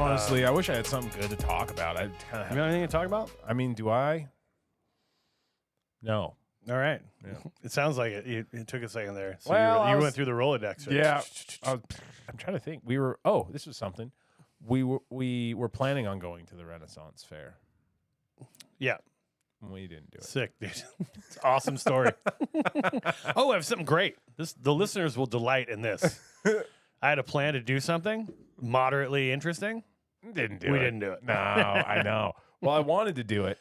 Honestly, I wish I had something good to talk about. I kind of You got anything to talk about? I mean, do I? No. All right. Yeah. It sounds like it. It took a second there. So Well, you went through the Rolodex. Right? Yeah. I'm trying to think. This was something. We were planning on going to the Renaissance Fair. Yeah. We didn't do it. Sick, dude. It's an awesome story. Oh, I have something great. The listeners will delight in this. I had a plan to do something moderately interesting. Didn't We didn't do it. No, I know. Well, I wanted to do it,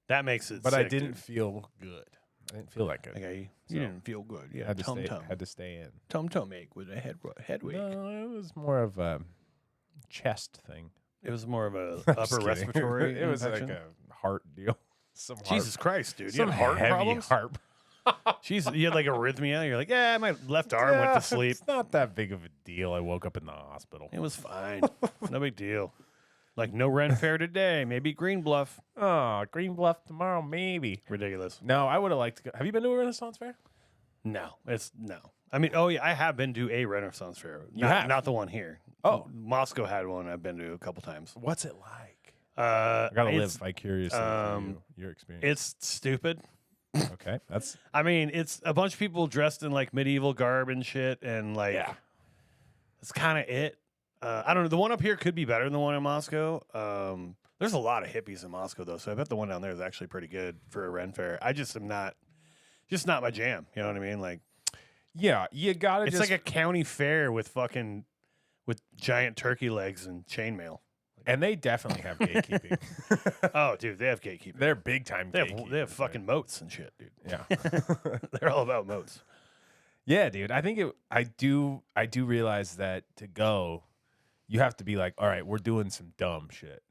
That makes it but sick, I didn't dude. feel good. I didn't feel that good. Okay. So, You didn't feel good. Yeah. had to stay in. Tum ache with a head wake. No, it was more of a chest thing. It was more of a I'm just upper kidding. respiratory It was infection. like a heart deal. Some Jesus Christ, dude. You some had heart heavy problems? heart. Jeez, you had like arrhythmia. You're like, yeah, my left arm went to sleep. It's not that big of a deal. I woke up in the hospital. It was fine. No big deal. Like, no Ren Fair today. Maybe Green Bluff. Oh, Green Bluff tomorrow, maybe. Ridiculous. No, I would have liked to go. Have you been to a Renaissance Fair? No. I mean, oh, yeah, I have been to a Renaissance Fair. You have? Not the one here. Oh. Moscow had one I've been to a couple times. What's it like? I I gotta live vicariously through um, your experience. It's stupid. Okay, that's I mean, it's a bunch of people dressed in like medieval garb and shit, and like, yeah. that's kind of it. I don't know. The one up here could be better than the one in Moscow. There's a lot of hippies in Moscow though, so I bet the one down there is actually pretty good for a Ren Fair. I just am not my jam. You know what I mean? Like, Yeah, you gotta. it's like a county fair with giant turkey legs and chainmail. and they definitely have gatekeeping. Oh, dude, they have gatekeeping. They're big time. They have fucking moats and shit, dude. Yeah. They're all about moats. Yeah, dude. I think I do realize that to go, you have to be like, all right, we're doing some dumb shit.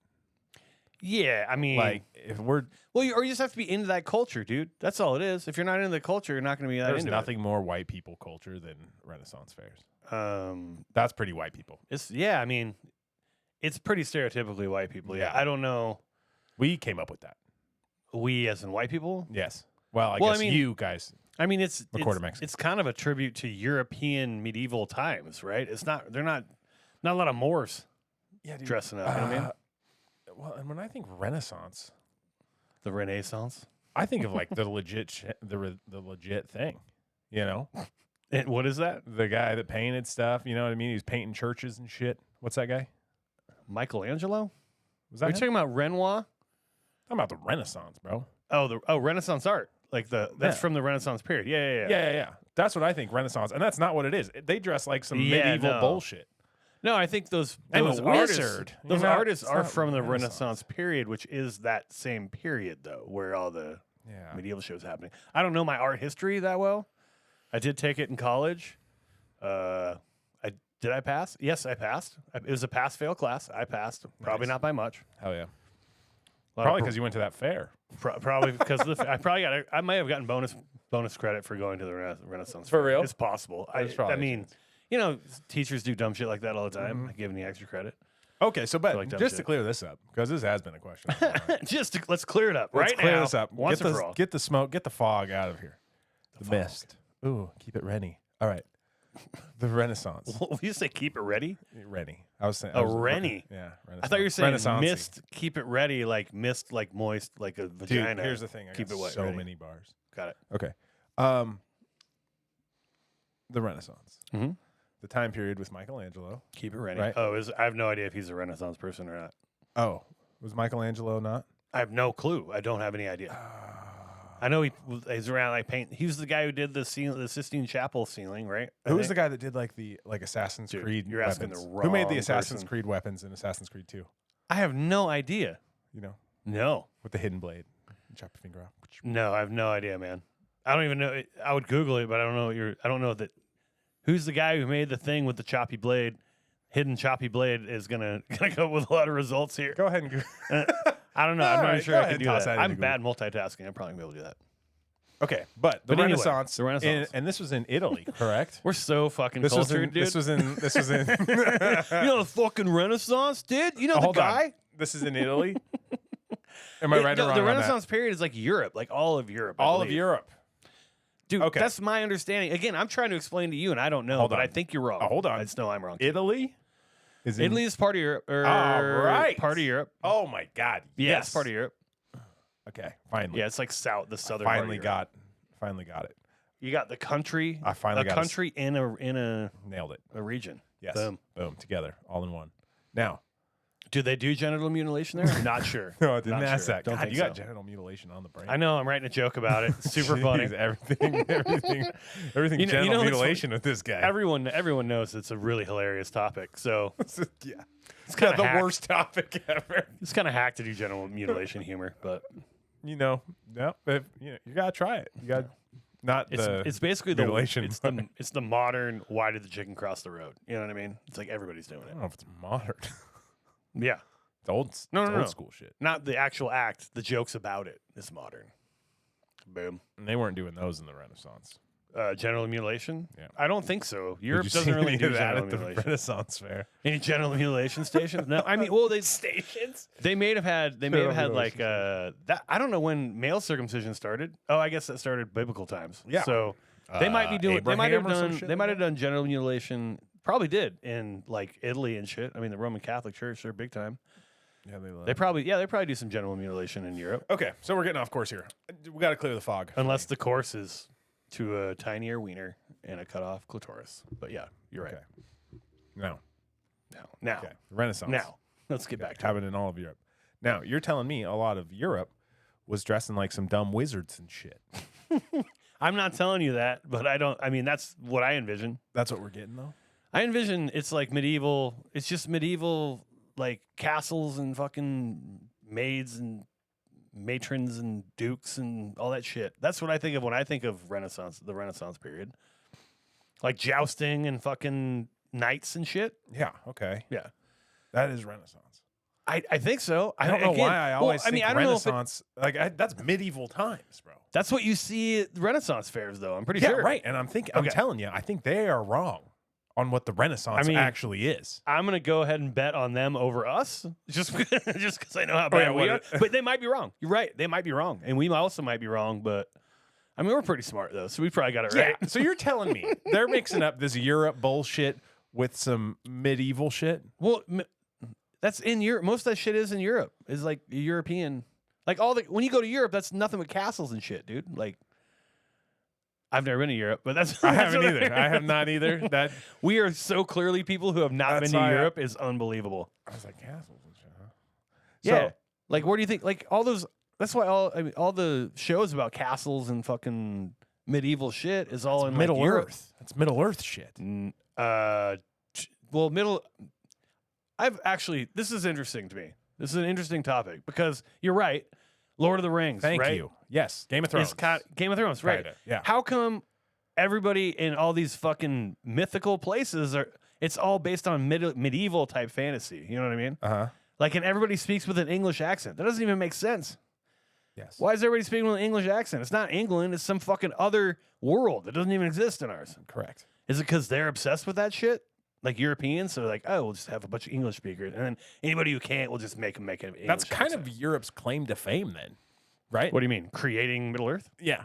Yeah, I mean, Like if we're or you just have to be into that culture, dude. That's all it is. If you're not into the culture, you're not going to be that there's into nothing more white people culture than Renaissance fairs. it. That's pretty white people. I mean, it's pretty stereotypically white people. Yeah, Yeah. I don't know. We came up with that. We as in white people. Yes. Well, I Well, I guess mean, you guys. I mean, it's quarter Mexican. It's kind of a tribute to European medieval times, right? It's not. They're not a lot of Moors Yeah, dude. dressing up. You know what I mean? Well, and when I think Renaissance, The Renaissance. I think of like the legit the legit thing. You know, And what is that? the guy that painted stuff. You know what I mean? He was painting churches and shit. What's that guy? Michelangelo? Was Are that you him? talking about Renoir? I'm about the Renaissance, bro. Oh, Renaissance art. Like that's Yeah. from the Renaissance period. Yeah. Yeah. That's what I think Renaissance, and that's not what it is. They dress like some Yeah, medieval no. bullshit. No, I think those I'm a artists, wizard. those You're not- artists it's are not from the Renaissance. Renaissance period, which is that same period though, where all the Yeah. medieval shit was happening. I don't know my art history that well. I did take it in college. Did I pass? Yes, I passed. It was a pass-fail class. I passed. Probably Nice. not by much. Hell yeah. A lot of Probably because you went to that fair. probably because I might have gotten bonus credit for going to the Renaissance. For Fair. real? It's possible. There's I probably a mean, chance. you know, teachers do dumb shit like that all the time. Mm-hmm. I give any extra credit. Okay, so but like dumb just to shit. clear this up, because this has been a question. Let's clear it up Let's right clear now. this up. Once and for all. Get the smoke, get the fog out of here. The fog. mist. Ooh, keep it ready. All right. The Renaissance. What you say? Keep it ready. Rennie. I was saying. A Rennie? Yeah. I thought you were saying Renaissance-y. mist. Keep it ready, like mist, like moist, like a Dude, vagina. here's the thing. I Keep got it wet. so ready. many bars. Got it. Okay. The Renaissance. Mhm. The time period with Michelangelo. Keep it ready. Right. Oh, I have no idea if he's a Renaissance person or not. Oh, was Michelangelo not? I have no clue. I don't have any idea. I know he's around like paint. He was the guy who did the Sistine Chapel ceiling, right? Who was the guy that did like Assassin's Dude, Creed you're asking weapons? the Who made the wrong Assassin's person. Creed weapons in Assassin's Creed 2? I have no idea. You know, No, with the hidden blade. You chop your finger off. no, I have no idea, man. I don't even know. I would Google it, but I don't know. I don't know that. Who's the guy who made the thing with the choppy blade? Hidden choppy blade is gonna go with a lot of results here. Go ahead and go. I don't know. All I'm not right, sure go I ahead can and do toss that. that I'm into bad multitasking. I'm probably gonna be able to do that. Okay, but the But anyway, Renaissance. the Renaissance. and this was in Italy, correct? We're so fucking This was cultured, in. dude. This was in. This was in. You know the fucking Renaissance, dude. You know the Hold guy. on. This is in Italy. Am I right or wrong The on that? Renaissance period is like Europe, like all of Europe. I All of believe. Europe. Dude, Okay. that's my understanding. Again, I'm trying to explain to you, and I don't know, Hold but on. I think you're wrong. Hold on. I just know I'm wrong. Italy. Is in, Italy is part of Europe. All right. Part of Europe. Oh my God. Yeah, Yes. it's part of Europe. Okay. Finally. Yeah, it's like the southern. Finally part of Europe. finally got it. You got the country. I finally got country in a nailed it. a region. Yes. Boom. Boom. Together. All in one. Now. Do they do genital mutilation there? Not sure. No, I didn't Not ask sure. that. Don't God, think you got so. genital mutilation on the brain. I know. I'm writing a joke about it. It's super funny. Jeez, everything You know- genital you know, it's mutilation with this guy. Everyone knows it's a really hilarious topic. So Yeah. it's Yeah, kind the of worst topic ever. It's kind of hacked to do genital mutilation humor, but You know, no, if, you gotta try it. You got not it's basically mutilation. it's the modern why did the chicken cross the road? You know what I mean? It's like everybody's doing I it. don't know if it's modern. Yeah. It's old. No, it's no, old no. school shit. Not the actual act, the jokes about it is modern. Boom. And they weren't doing those in the Renaissance. Genital mutilation? Yeah. I don't think so. Europe Did you doesn't see really any do of that genital at the mutilation. Renaissance fair. Any genital mutilation stations? No, I mean, well, Stations. they may have had like that. I don't know when male circumcision started. Oh, I guess that started biblical times. Yeah. So they might be doing. They might have Abraham or some done. shit They like might have done genital mutilation. Probably did in like Italy and shit. I mean, the Roman Catholic Church, they're big time. Yeah, They probably do some genital mutilation in Europe, Okay, so we're getting off course here. We got to clear the fog. unless the course is to a tinier wiener and a cut off clitoris. But yeah, you're right. Okay. No. Now, Okay. Renaissance. now, let's get back to it. Happened in all of Europe. Now you're telling me a lot of Europe was dressing like some dumb wizards and shit. I'm not telling you that, but I don't. I mean, that's what I envision. That's what we're getting though. I envision it's like medieval. It's just medieval, like castles and fucking maids and matrons and dukes and all that shit. That's what I think of when I think of Renaissance, the Renaissance period. Like jousting and fucking knights and shit. Yeah. Okay. Yeah. That is Renaissance. I think so. I don't know why I always think I don't know if Renaissance. That's medieval times, bro. that's what you see at Renaissance fairs, though. I'm pretty Yeah, sure. right. And I'm thinking, I'm Okay. telling you, I think they are wrong on what the Renaissance actually is. I'm gonna go ahead and bet on them over us, just because I know how yeah, bad we are. what- But they might be wrong. You're right. They might be wrong, and we also might be wrong. But I mean, we're pretty smart though, so we probably got it right. Yeah. So you're telling me they're mixing up this Europe bullshit with some medieval shit? Well, that's in Europe. Most of that shit is in Europe. Is like European. Like when you go to Europe, that's nothing but castles and shit, dude. Like I've never been to Europe, but that's I that's haven't what either. I have not either. That We are so clearly people who have not That's been to why Europe is unbelievable. I was like castles and shit. Huh? Yeah. So, Like, where do you think? Like, all those. That's why all the shows about castles and fucking medieval shit is all in Middle like, Europe. Earth. That's Middle Earth shit. Well, middle. I've actually. This is interesting to me. This is an interesting topic because you're right. Lord of the Rings. Thank right? you. Yes. Game of Thrones. It's Game of Thrones, right? Kinda, yeah. How come everybody in all these fucking mythical places are? It's all based on medieval type fantasy. You know what I mean? Uh-huh. Like, and everybody speaks with an English accent. That doesn't even make sense. Yes. Why is everybody speaking with an English accent? It's not England. It's some fucking other world that doesn't even exist in ours. Correct. Is it because they're obsessed with that shit? Like Europeans? So they're like, oh, we'll just have a bunch of English speakers. And then anybody who can't, we'll just make them make an English That's kind accent. of Europe's claim to fame then, right? What do you mean? Creating Middle Earth? Yeah.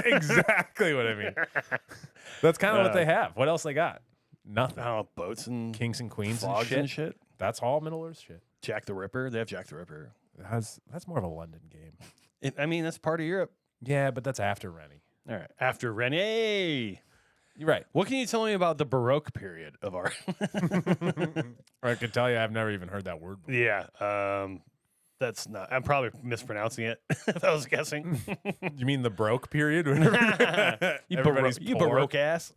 Exactly what I mean. That's kind of what they have. What else they got? Nothing. Oh, boats and Kings and queens and flogs shit. and shit. That's all Middle Earth shit. Jack the Ripper. They have Jack the Ripper. That's more of a London game. I mean, that's part of Europe. Yeah, but that's after Rennie. All right. After Rene. You're right. What can you tell me about the Baroque period of art? I can tell you I've never even heard that word before. Yeah. That's not. I'm probably mispronouncing it. If I was guessing. You mean the broke period? you Everybody's poor? Baroque ass.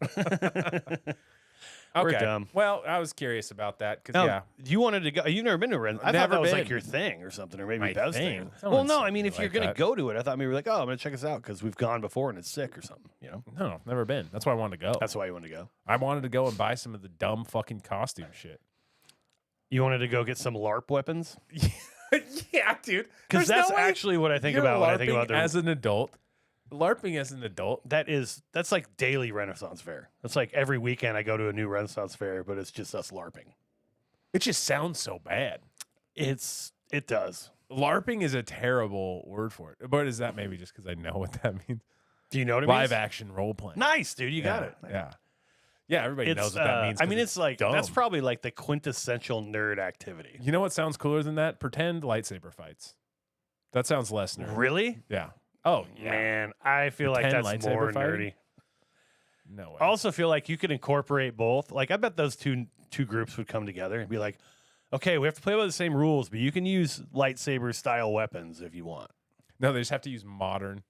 We're Okay. dumb. Well, I was curious about that because No, yeah, you wanted to go. You've never been to Ren. I thought Never that was been. like your thing or something, or maybe My Bev's thing? thing. Someone Well, no, said I mean, me if you're like gonna that. go to it, I thought maybe we're like, oh, I'm gonna check this out because we've gone before and it's sick or something. You know, no, never been. That's why I wanted to go. that's why you wanted to go. I wanted to go and buy some of the dumb fucking costume shit. You wanted to go get some LARP weapons Yeah, dude. because There's that's no way actually what I think you're about when I think LARPing about the. as an adult. LARPing as an adult. That's like daily Renaissance fair. That's like every weekend I go to a new Renaissance fair, but it's just us LARPing. It just sounds so bad. It does. LARPing is a terrible word for it. But is that maybe just because I know what that means? Do you know what it Live means? action role playing. Nice, dude. You got Yeah, it. Yeah. Yeah, everybody knows what that means. I mean, it's like that's dumb. probably like the quintessential nerd activity. You know what sounds cooler than that? Pretend lightsaber fights. That sounds less nerd. Really? Yeah. Oh, yeah. Man, I feel like Pretend that's lightsaber more fighting? nerdy. No way. I also feel like you could incorporate both. Like, I bet those two groups would come together and be like, okay, we have to play by the same rules, but you can use lightsaber style weapons if you want. No, they just have to use modern.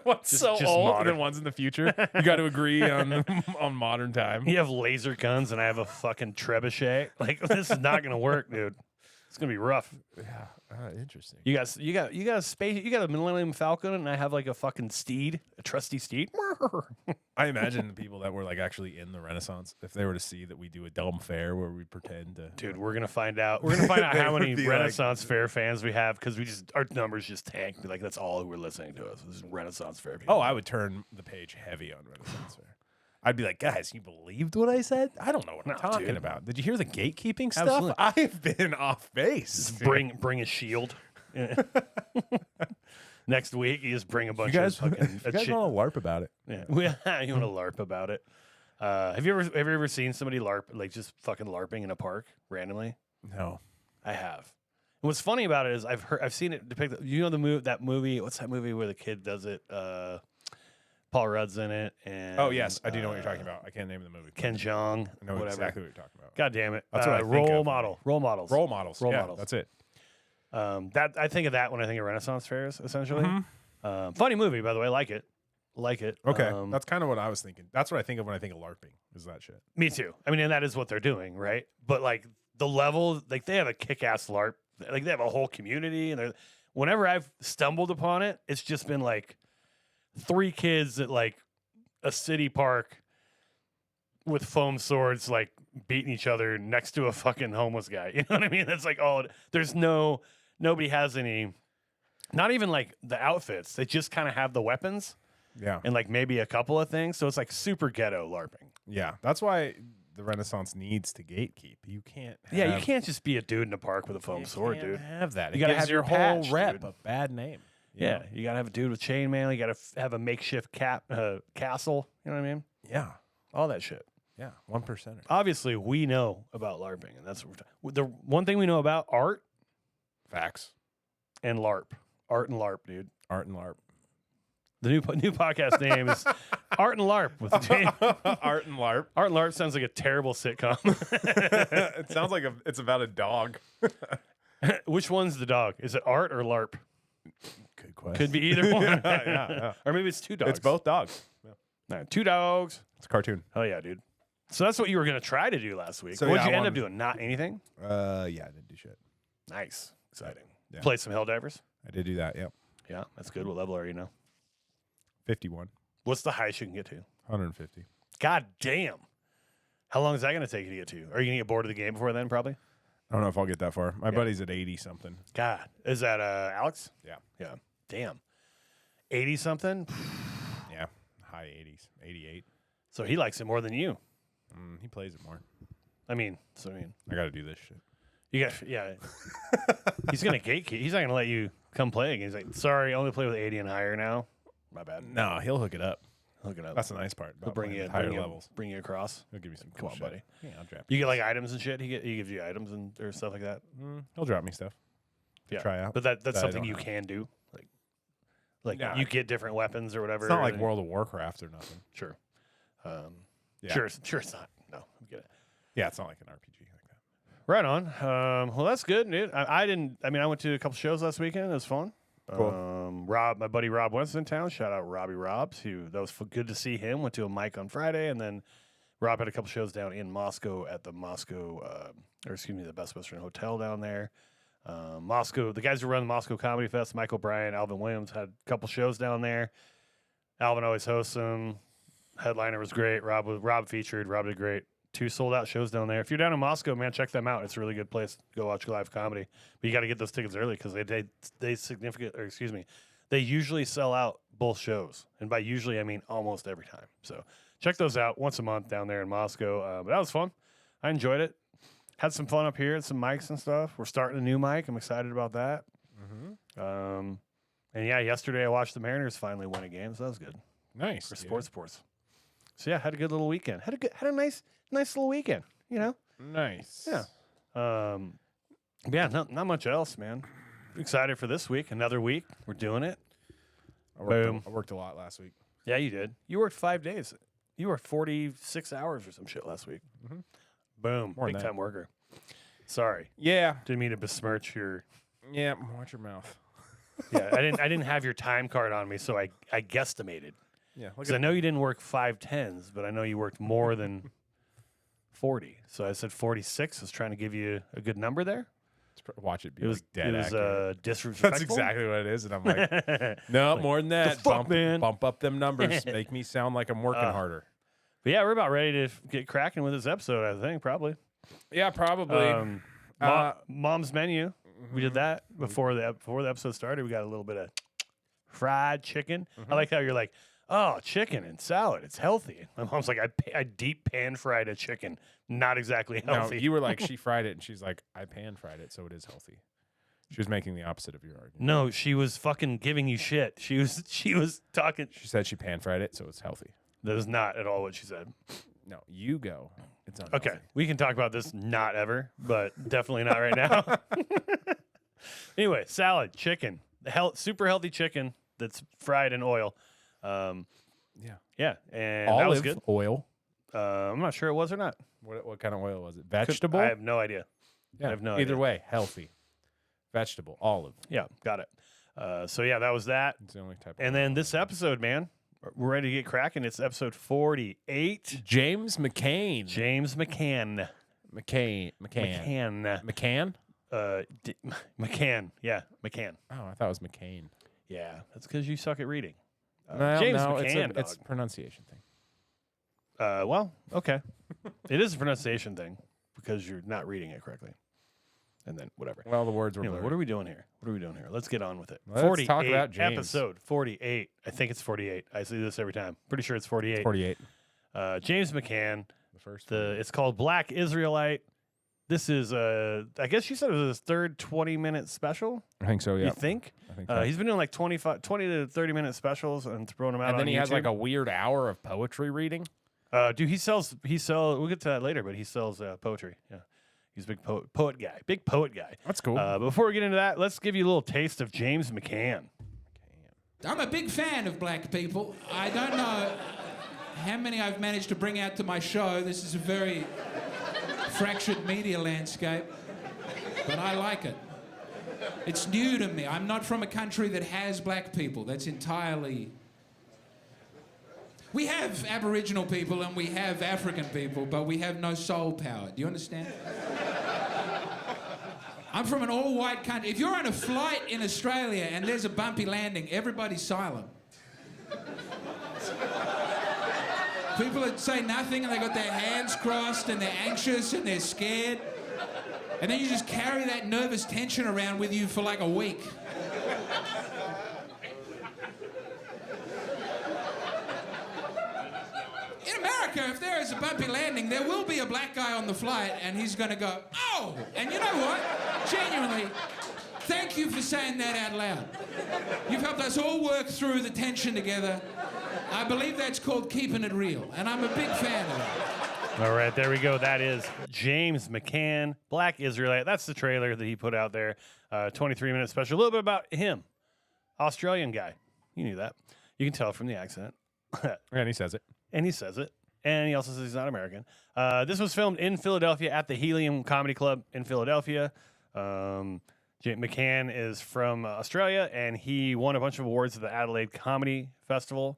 One's Just old, modern. and then one's in the future. You got to agree on modern time. You have laser guns and I have a fucking trebuchet. Like, this is not gonna work, dude. It's gonna be rough. Yeah, interesting. You got a space. You got a Millennium Falcon, and I have like a fucking steed, a trusty steed. I imagine the people that were like actually in the Renaissance, if they were to see that we do a dumb fair where we pretend to. Dude, we're gonna find out. We're gonna find out They how would many be Renaissance Fair fans we have because our numbers just tanked. Be like, that's all who are listening to us. This is Renaissance Fair people. Oh, I would turn the page heavy on Renaissance fair. I'd be like, guys, you believed what I said? I don't know what I'm talking dude. about. Did you hear the gatekeeping stuff? Absolutely. I've been off base. Bring a shield. Next week, you just bring a bunch You guys, of fucking. you guys want to LARP about it? Yeah, you want to LARP about it? Have you ever seen somebody LARP, like just fucking LARPing in a park randomly? No. I have. And what's funny about it is I've seen it depicted. You know that movie? What's that movie where the kid does it? Paul Rudd's in it. And Oh yes, I do know what you're talking about. I can't name the movie. Ken Jeong. I know whatever. exactly what you're talking about. God damn it! That's what I think role of. model. Role models. Role models. Role Yeah, models. That's it. That I think of that when I think of Renaissance fairs. Essentially, Mhm. funny movie by the way. Like it. Okay, that's kind of what I was thinking. That's what I think of when I think of LARPing. Is that shit? Me too. I mean, and that is what they're doing, right? But like the level, like they have a kick-ass LARP. Like they have a whole community, and whenever I've stumbled upon it, it's just been like 3 kids at like a city park with foam swords, like beating each other next to a fucking homeless guy. You know what I mean? That's like, oh, there's nobody has any, not even like the outfits. They just kind of have the weapons Yeah. and like maybe a couple of things. So it's like super ghetto LARPing. Yeah. That's why the Renaissance needs to gatekeep. You can't. Yeah, you have- can't just be a dude in a park with a foam you sword, can't dude. Have that. You It gotta gives have your your whole patch, rep dude. a bad name. Yeah, know? you gotta have a dude with chainmail. You gotta have a makeshift castle. You know what I mean? Yeah. All that shit. Yeah. 1%. Obviously, we know about LARPing, and that's what we're talking. The one thing we know about art Facts. and LARP, art and LARP, dude. Art and LARP. The new podcast name is Art and LARP with James. Art and LARP. Art and LARP sounds like a terrible sitcom. It sounds like it's about a dog. Which one's the dog? Is it Art or LARP? Good question. Could be either one. yeah. Or maybe it's 2 dogs. It's both dogs. Yeah. No, 2 dogs. It's a cartoon. Hell yeah, dude. So that's what you were going to try to do last week. So, What'd yeah, you I end up wanted- doing? Not anything? Yeah, I didn't do shit. Nice. Exciting. Yeah. Play some Helldivers? I did do that. Yep. Yeah, that's good. What level are you now? 51. What's the highest you can get to? 150. God damn. How long is that going to take you to get to? Are you going to get bored of the game before then, probably? I don't know if I'll get that far. My buddy's at 80 something. God. Is that Alex? Yeah. Yeah. Damn. 80 something? Yeah. High 80s. 88. So he likes it more than you. He plays it more. I mean, I got to do this shit. you got, yeah. He's going to gatekeep. He's not going to let you come play again. He's like, sorry, I only play with 80 and higher now. My bad. No, he'll hook it up. Hook it up. That's the nice part. He'll About bring playing you with higher bring levels. bring you across. He'll give you some Come cool on, shit. buddy. Yeah, I'll drop You get like items and shit. He gives you items and or stuff like that. He'll drop me stuff. Yeah, Try out. But that's that I something don't you have. can do. Like Yeah. you get different weapons or whatever. It's not like and- World of Warcraft or nothing. Sure. Yeah. Sure it's not. No, I get it. Yeah, it's not like an RPG like that. Right on. Well, that's good, dude. I went to a couple shows last weekend. It was fun. Cool. My buddy Rob Wentz in town. Shout out Robbie Robs. That was good to see him. Went to a mic on Friday, and then Rob had a couple shows down in Moscow at the the Best Western Hotel down there. Moscow. The guys who run the Moscow Comedy Fest, Michael Bryan, Alvin Williams, had a couple shows down there. Alvin always hosts them. Headliner was great. Rob featured. Rob did great. 2 sold out shows down there. If you're down in Moscow, man, check them out. It's a really good place to go watch live comedy. But you got to get those tickets early because they usually sell out both shows. And by usually, I mean almost every time. So check those out once a month down there in Moscow. But that was fun. I enjoyed it. Had some fun up here at some mics and stuff. We're starting a new mic. I'm excited about that. And yeah, yesterday I watched the Mariners finally win a game, so that was good Nice. for dude. sports. So yeah, had a good little weekend. Had a nice little weekend. You know. Nice. Yeah. Yeah. Not much else, man. Excited for this week. Another week. We're doing it. Boom. I worked a lot last week. Yeah, you did. You worked 5 days. You worked 46 hours or some shit last week. Mm-hmm. Boom. More than Big that. time worker. Sorry. Yeah. Didn't mean to besmirch your. Yeah. Watch your mouth. Yeah, I didn't have your time card on me, so I guesstimated. Yeah. Because I know you didn't work 5 10s, but I know you worked more than 40. So I said 46. I was trying to give you a good number there. Watch it be It was dead accurate. disrespectful. That's exactly what it is, and I'm like, no, more than that. fuck, man? Bump up them numbers. Make me sound like I'm working harder. But yeah, we're about ready to get cracking with this episode, I think, probably. Yeah, probably. Mom's Menu. We did that before the episode started. We got a little bit of fried chicken. I like how you're like, oh, chicken and salad. It's healthy. My mom's like, I deep pan fried a chicken. Not exactly healthy. No, you were like, she fried it, and she's like, I pan fried it, so it is healthy. She was making the opposite of your argument. No, she was fucking giving you shit. She was talking. She said she pan fried it, so it's healthy. That is not at all what she said. No, you go. It's unhealthy. Okay, we can talk about this not ever, but definitely not right now. Anyway, salad, chicken, super healthy chicken that's fried in oil. Yeah. Yeah, and Olive that was good. oil. I'm not sure it was or not. What kind of oil was it? Vegetable? I have no idea. Yeah. I have no Either idea. way, healthy. Vegetable, olive. Yeah, got it. So yeah, that was that. It's the only type. And then this episode, man, we're ready to get cracking. It's episode 48. James McCain. James McCann. McCain. McCann? McCann. Yeah, McCann. Oh, I thought it was McCain. Yeah, that's because you suck at reading. No, James no, McCann, it's a pronunciation thing. Well, okay. It is a pronunciation thing because you're not reading it correctly. And then whatever. Well, the words were Anyway, blurred. what are we doing here? Let's get on with it. Let's talk about James. Episode 48. I think it's 48. I see this every time. Pretty sure it's 48. 48. James McCann. The first. It's called Black Israelite. This is I guess you said it was his third 20-minute special. I think so. Yeah. You think? I think so. He's been doing like 20 to 30-minute specials and throwing them out. And then on he YouTube. has like a weird hour of poetry reading. Dude, he sells. We'll get to that later, but he sells poetry. Yeah, he's a big poet guy. Big poet guy. That's cool. But before we get into that, let's give you a little taste of James McCann. I'm a big fan of black people. I don't know how many I've managed to bring out to my show. This is a very fractured media landscape, but I like it. It's new to me. I'm not from a country that has black people. That's entirely... We have Aboriginal people and we have African people, but we have no soul power. Do you understand? I'm from an all-white country. If you're on a flight in Australia and there's a bumpy landing, everybody's silent. People that say nothing and they got their hands crossed and they're anxious and they're scared. And then you just carry that nervous tension around with you for like a week. In America, if there is a bumpy landing, there will be a black guy on the flight and he's gonna go, oh! And you know what? Genuinely, thank you for saying that out loud. You've helped us all work through the tension together. I believe that's called keeping it real, and I'm a big fan of that. All right, there we go. That is James McCann, Black Israelite. That's the trailer that he put out there. 23-minute special. A little bit about him. Australian guy. You knew that. You can tell from the accent. And he says it. And he says it. And he also says he's not American. This was filmed in Philadelphia at the Helium Comedy Club in Philadelphia. McCann is from Australia, and he won a bunch of awards at the Adelaide Comedy Festival.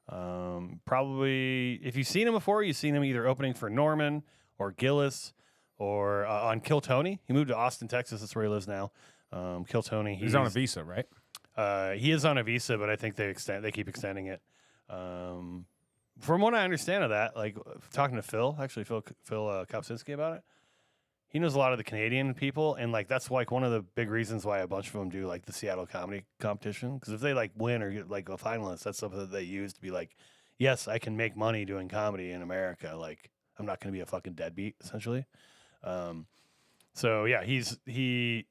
Probably, if you've seen him before, you've seen him either opening for Norman or Gillis or on Kill Tony. He moved to Austin, Texas. That's where he lives now. Kill Tony. He's on a visa, right? He is on a visa, but I think they keep extending it. From what I understand of that, like talking to Phil Kopczynski about it, he knows a lot of the Canadian people, and like that's like one of the big reasons why a bunch of them do like the Seattle comedy competition. Because if they like win or get like a finalist, that's something that they use to be like, yes, I can make money doing comedy in America. Like I'm not going to be a fucking deadbeat, essentially. So yeah, he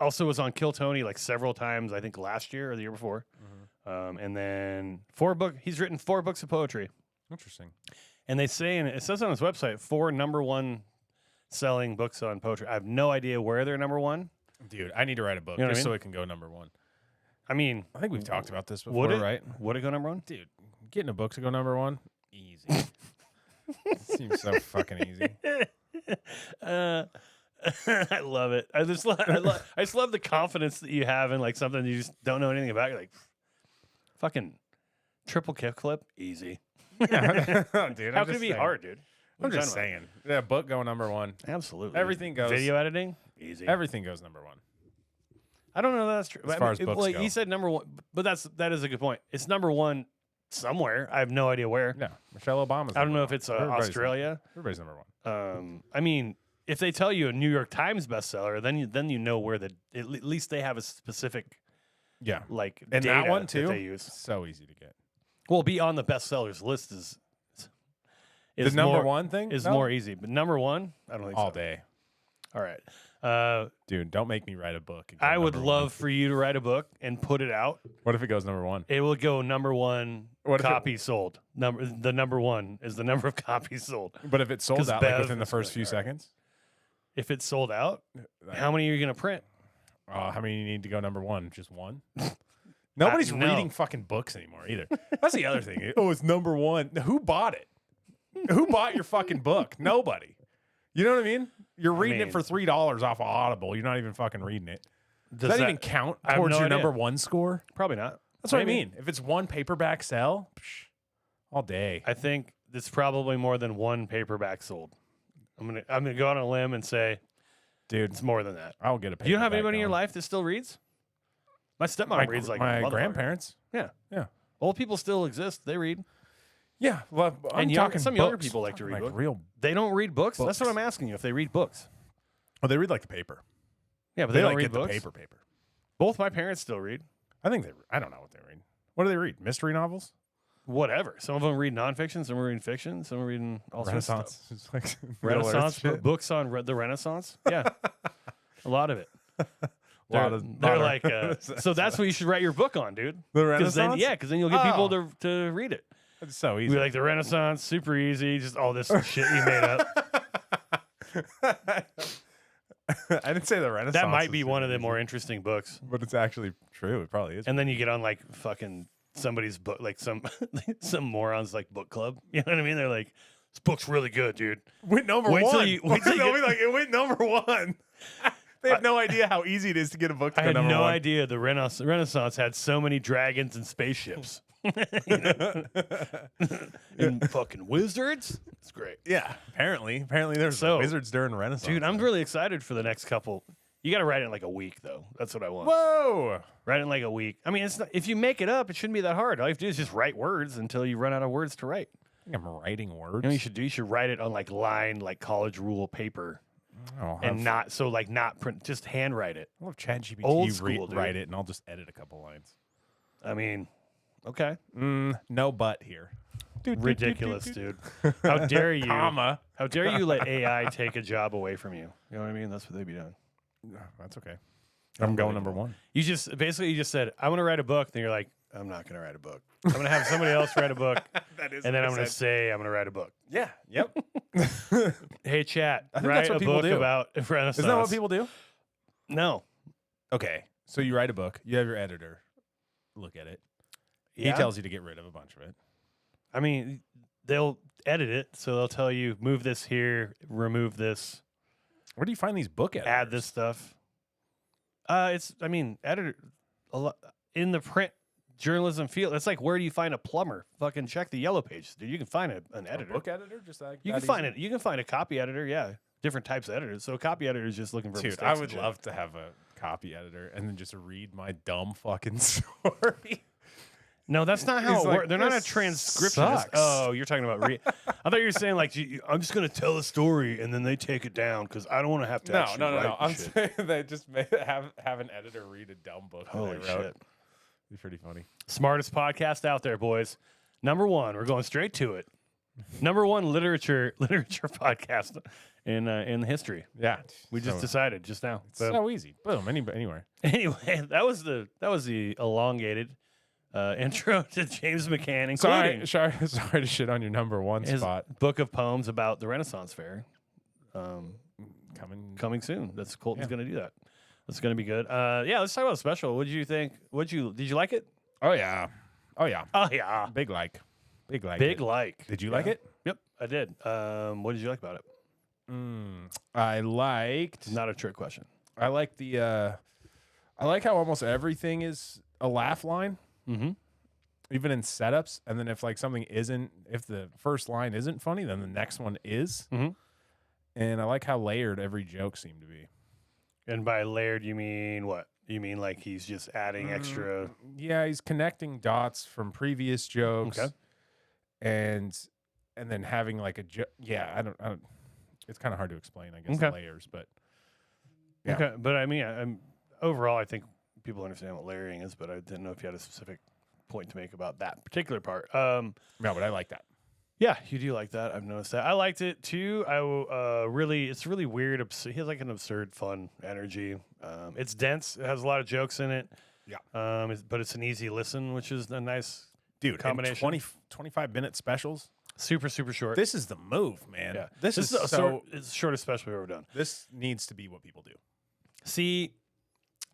also was on Kill Tony like several times. I think last year or the year before. And then he's written 4 books of poetry. Interesting. And they say, and it says on his website, 4 #1 selling books on poetry. I have no idea where they're #1. Dude, I need to write a book You know what I just so mean? it can go #1. I mean, I think we've talked about this before, would it? right? Would it go #1? Dude, getting a book to go #1, easy. Seems so fucking easy. I love it. I just love the confidence that you have in like something you just don't know anything about. You're like, fucking triple kickflip, easy. Dude, How can it be saying. hard, dude? I'm just saying. Yeah, book go #1. Absolutely. Everything goes. Video editing, easy. Everything goes #1. I don't know that that's true. As far as books well, go. he said #1, but that is a good point. It's #1 somewhere. I have no idea where. Yeah, Michelle Obama's. I don't know if #1. it's Everybody's Australia. Everybody's #1. I mean, if they tell you a New York Times bestseller, then you know where at least they have a specific Yeah, like and data that one too. they use. So easy to get. Well, be on the bestsellers list is The #1 thing is No. more easy, but #1, I don't think all so. day. All right, Dude, don't make me write a book. and go I would #1. love for you to write a book and put it out. What if it goes #1? It will go #1 What if it- copy sold. The #1 is the number of copies sold. But if it's sold 'Cause out Bev like within the is first like, few all right. seconds, If it's sold out, how many are you going to print? how many you need to go #1? Just one? Nobody's no. reading fucking books anymore either. That's the other thing. Oh, it's #1. Who bought it? Who bought your fucking book? Nobody. You know what I mean? You're reading mean- it for $3 off of Audible. You're not even fucking reading it. Does Does that even count I have towards no your idea. #1 score? Probably not. That's what I Maybe. mean. If it's one paperback sell, all day. I think it's probably more than one paperback sold. I'm gonna go on a limb and say Dude, it's more than that. I'll get a paperback. You don't have anybody in your going. life that still reads? My stepmom My, reads like my a motherfucker. grandparents. Yeah, Yeah. old people still exist. They read. Yeah. Well, I'm And talking some younger books. people like to I'm read talking books. real. They don't read books. That's what Books. I'm asking you. If they read books. Oh, they read like the paper. Yeah, but They they don't like read get the books. paper. Both my parents still read. I think they. I don't know what they read. What do they read? Mystery novels? Whatever. Some of them read nonfiction. Some are reading fiction. Some are reading all sorts of Renaissance. stuff. It's like Middle Earth Renaissance shit. books on the Renaissance. Yeah, a lot of it. Lot They're of like, so that's what you should write your book on, dude. The Because Renaissance. then you'll get people Oh. to read it. It's so Be easy. like the Renaissance, super easy, just all this shit you made up. I didn't say the Renaissance. That might is be one of the easy, more interesting books. but it's actually true. It probably is. And then you get on like fucking somebody's book, like some morons like book club. You know what I mean? They're like, this book's really good, dude. Went number Wait till one. you- wait till you They'll get- be like, it went #1. They have no idea how easy it is to get a book to I go had number no one. idea the Renaissance had so many dragons and spaceships. You know? And fucking wizards. It's great. Yeah, apparently there's So, wizards during the Renaissance. Dude, I'm really excited for the next couple. You got to write it in like a week, though. That's what I want. Whoa! Write it in like a week. I mean, it's not, if you make it up, it shouldn't be that hard. All you have to do is just write words until you run out of words to write. I think I'm writing words. You know what you should write it on like lined, like college rule paper, I'll and have, not print, just handwrite it. I'll have ChatGPT Old school, dude. write it, and I'll just edit a couple lines. I mean, okay, No but here. ridiculous, dude. How dare you? Comma. How dare you let AI take a job away from you? You know what I mean? That's what they be doing. That's okay. I'm going number one. You just said, I want to write a book. Then you're like, I'm not going to write a book. I'm going to have somebody else write a book. That is And then I'm going to say, I'm going to write a book. Yeah. Yep. Hey, chat, I think write that's what a people book do. about Renaissance. Isn't that what people do? No. Okay. So you write a book. You have your editor look at it. Yeah. He tells you to get rid of a bunch of it. I mean, they'll edit it. So they'll tell you, move this here, remove this, Where do you find these book editors? add this stuff. Editor, a lot, in the print journalism field, it's like, where do you find a plumber? Fucking check the yellow pages, dude. You can find an A editor. book editor? Just like You can find it. You can find a copy editor. Yeah, different types of editors. So a copy editor is just looking for Dude, mistakes I and would shit. love to have a copy editor and then just read my dumb fucking story. No, that's not how He's it like, works. They're not a "This transcriptionist. sucks." Oh, you're talking about. I thought you were saying like, I'm just gonna tell a story and then they take it down because I don't want to have to. No. actually write the I'm shit. saying they just have an editor read a dumb book that I Holy wrote. shit! It'd be pretty funny. Smartest podcast out there, boys. Number one, we're going straight to it. Number one literature podcast in history. Yeah. We just decided just now. so easy. Boom. Anywhere. Anyway, that was the elongated. intro to James McCann, including Sorry to shit on your number one his spot. book of poems about the Renaissance Fair. Coming. Soon. That's Colton's going to do that. That's going to be good. Yeah, let's talk about the special. What did you think? Did you like it? Oh yeah. Oh yeah. Big like. Big it. like. Did you like it? Yep, I did. What did you like about it? I liked. Not a trick question. I like the. I like how almost everything is a laugh line. Mm-hmm. Even in setups, and then if the first line isn't funny, then the next one is. Mm-hmm. And I like how layered every joke seemed to be. And by layered, you mean what? You mean like he's just adding extra? Yeah, he's connecting dots from previous jokes. Okay. And then having like a joke. Yeah, I don't. It's kind of hard to explain, I guess, Okay. layers, but. Yeah. Okay, but I mean, overall, I think people understand what layering is, but I didn't know if you had a specific point to make about that particular part. No, but I like that. Yeah, you do like that. I've noticed that. I liked it too. It's really weird. He has like an absurd, fun energy. It's dense. It has a lot of jokes in it. Yeah. But it's an easy listen, which is a nice Combination. 25-minute specials. super short. This is the move, man. Yeah, This is it's the shortest special we've ever done. This needs to be what people do. See,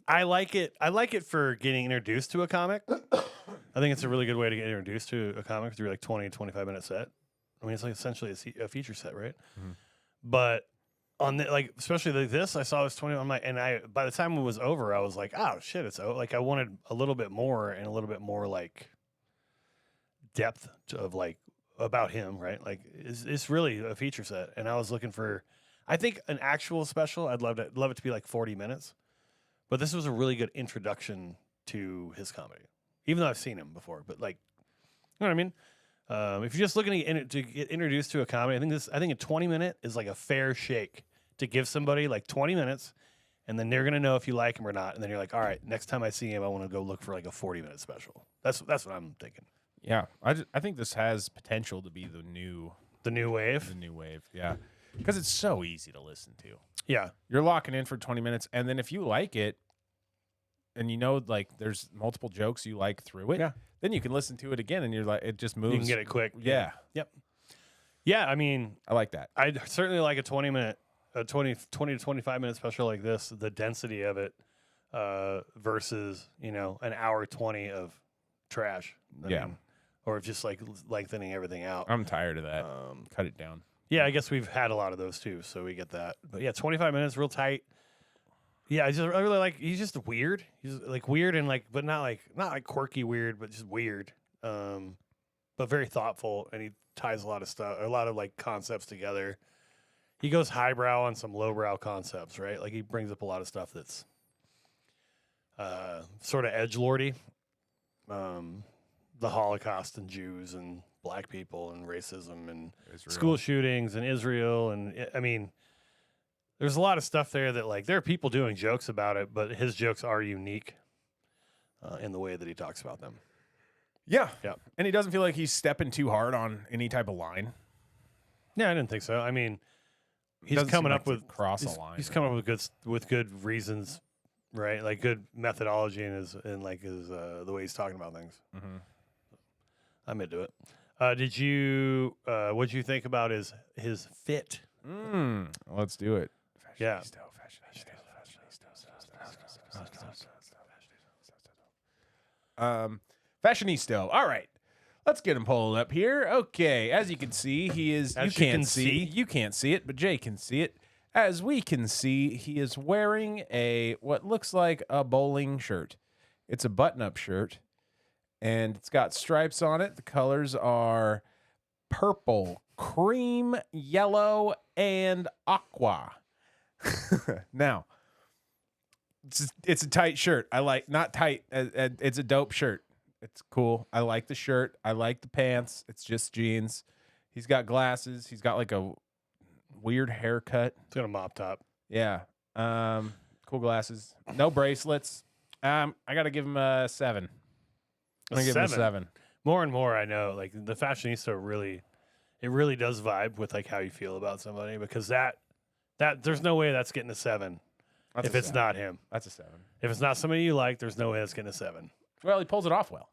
I like it. I like it for getting introduced to a comic. I think it's a really good way to get introduced to a comic through like 20, 25-minute set. I mean, it's like essentially a feature set, right? Mhm. But on especially like this, I saw this 20. I'm like, by the time it was over, I was like, oh shit, it's like I wanted a little bit more and a little bit more like depth of like about him, right? Like it's really a feature set, and I was looking for, I think an actual special. I'd love it to be like 40 minutes, but this was a really good introduction to his comedy. Even though I've seen him before, but like, you know what I mean? If you're just looking to get introduced to a comedy, I think a 20-minute is like a fair shake to give somebody like 20 minutes, and then they're gonna know if you like him or not. And then you're like, all right, next time I see him, I want to go look for like a 40-minute special. That's what I'm thinking. Yeah, I think this has potential to be the new wave. The new wave, yeah, because it's so easy to listen to. Yeah, You're locking in for 20 minutes, and then if you like it, and you know, like there's multiple jokes you like through it, Yeah. then you can listen to it again, and you're like, it just moves. you can get it quick. Yeah, Yep. Yeah, I mean, I like that. I certainly like a 20 to 25-minute special like this. The density of it versus an hour 20 of trash. Yeah. Or just like lengthening everything out. I'm tired of that. Cut it down. Yeah, I guess we've had a lot of those too, so we get that. But yeah, 25 minutes, real tight. Yeah, I really like. He's just weird. He's like weird and like, but not like quirky weird, but just weird. But very thoughtful, and he ties a lot of like concepts together. He goes highbrow on some lowbrow concepts, right? Like he brings up a lot of stuff that's sort of edgelordy. The Holocaust and Jews and black people and racism and school shootings and Israel. And I mean, there's a lot of stuff there that like, there are people doing jokes about it, but his jokes are unique in the way that he talks about them. Yeah. Yeah. And he doesn't feel like he's stepping too hard on any type of line. Yeah, I didn't think so. I mean, he's Doesn't coming seem up like with to cross a line. He's coming up with good reasons, right? Like good methodology in his the way he's talking about things. Mm-hmm. I'm into it. What'd you think about his fit? Let's do it. Yeah. Fashionista. All right. Let's get him pulled up here. Okay. As you can see, he is. You can't see it, but Jay can see it. As we can see, he is wearing what looks like a bowling shirt. It's a button-up shirt, and it's got stripes on it. The colors are purple, cream, yellow, and aqua. Now, it's a tight shirt. I like, not tight. It's a dope shirt. It's cool. I like the shirt. I like the pants. It's just jeans. He's got glasses. He's got like a weird haircut. It's got a mop top. Yeah. Cool glasses. No bracelets. I got to give him a 7. I'm going to give him a 7. More and more, I know, like the fashionista really does vibe with like how you feel about somebody, because that there's no way that's getting a 7 if it's not him. That's a 7. If it's not somebody you like, there's no way that's getting a 7. Well, he pulls it off well.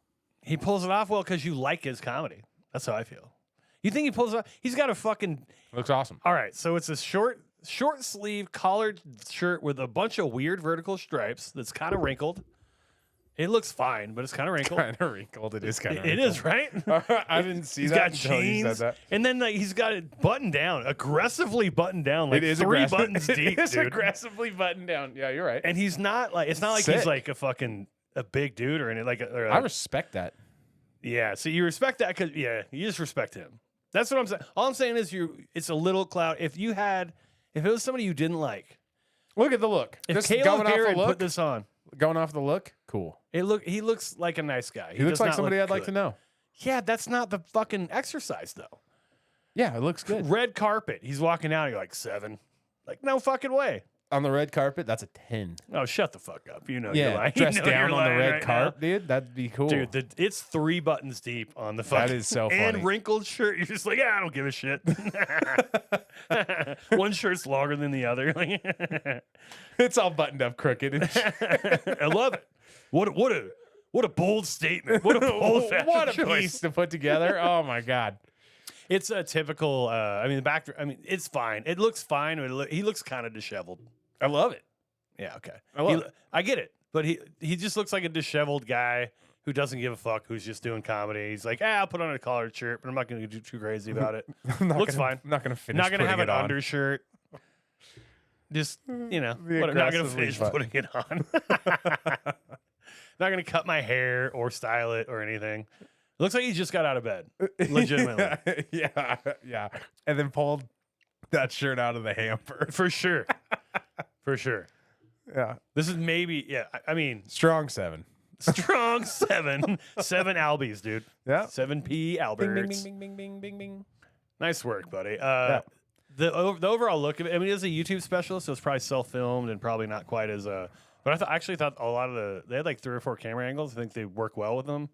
He pulls it off well because you like his comedy. That's how I feel. You think he pulls it off? He's got a fucking... Looks awesome. All right, so it's a short sleeve collared shirt with a bunch of weird vertical stripes that's kind of wrinkled. It looks fine, but it's kind of wrinkled. Kind of wrinkled. It is kind of It is, right? I didn't see He's that got until you said chains, that. and then he's got it buttoned down, aggressively buttoned down, like It is three buttons deep, It is dude. aggressively buttoned down. Yeah, you're right. And he's not like, it's not like Sick. he's like a big dude or anything. I respect that. Yeah, so you respect that because you just respect him. That's what I'm saying. All I'm saying is it's a little cloud. If it was somebody you didn't like, Look at the look. if Just Caleb going off Garrett the look, put this on, going off the look, cool. he looks like a nice guy. He looks does like not somebody look I'd like to good. know. Yeah, that's not the fucking exercise though. Yeah, it looks good. Red carpet. He's walking out. You're like 7. Like no fucking way. On the red carpet, that's a 10. Oh, shut the fuck up. You know Yeah, you're lying. dressed You know down you're on the lying red right carpet, dude. That'd be cool. now. Dude, it's 3 buttons deep on the fucking. That is so funny. And wrinkled shirt. You're just like, I don't give a shit. One shirt's longer than the other. It's all buttoned up crooked. I love it. What a bold statement. What a bold fashion What a choice. piece to put together. Oh my god. It's a typical. It's fine. It looks fine. But he looks kind of disheveled. I love it. Yeah. Okay. I love it. I get it, but he just looks like a disheveled guy who doesn't give a fuck. Who's just doing comedy. He's like, I'll put on a collared shirt, but I'm not going to do too crazy about it. Looks fine. I'm not gonna finish. Not going to have an putting it on. undershirt. Just not going to aggressively finish button. putting it on. Not going to cut my hair or style it or anything. Looks like he just got out of bed. Legitimately. yeah. And then pulled that shirt out of the hamper. For sure. For sure. Yeah. This is maybe, I mean, Strong 7. strong 7. 7 Albies, dude. Yeah. 7P Alberts. Bing, bing, bing, bing, bing, bing. Nice work, buddy. Yeah. The overall look of it, I mean, it is a YouTube special, so it's probably self-filmed and probably not quite as but I actually thought a lot of they had like 3 or 4 camera angles. I think they work well with them.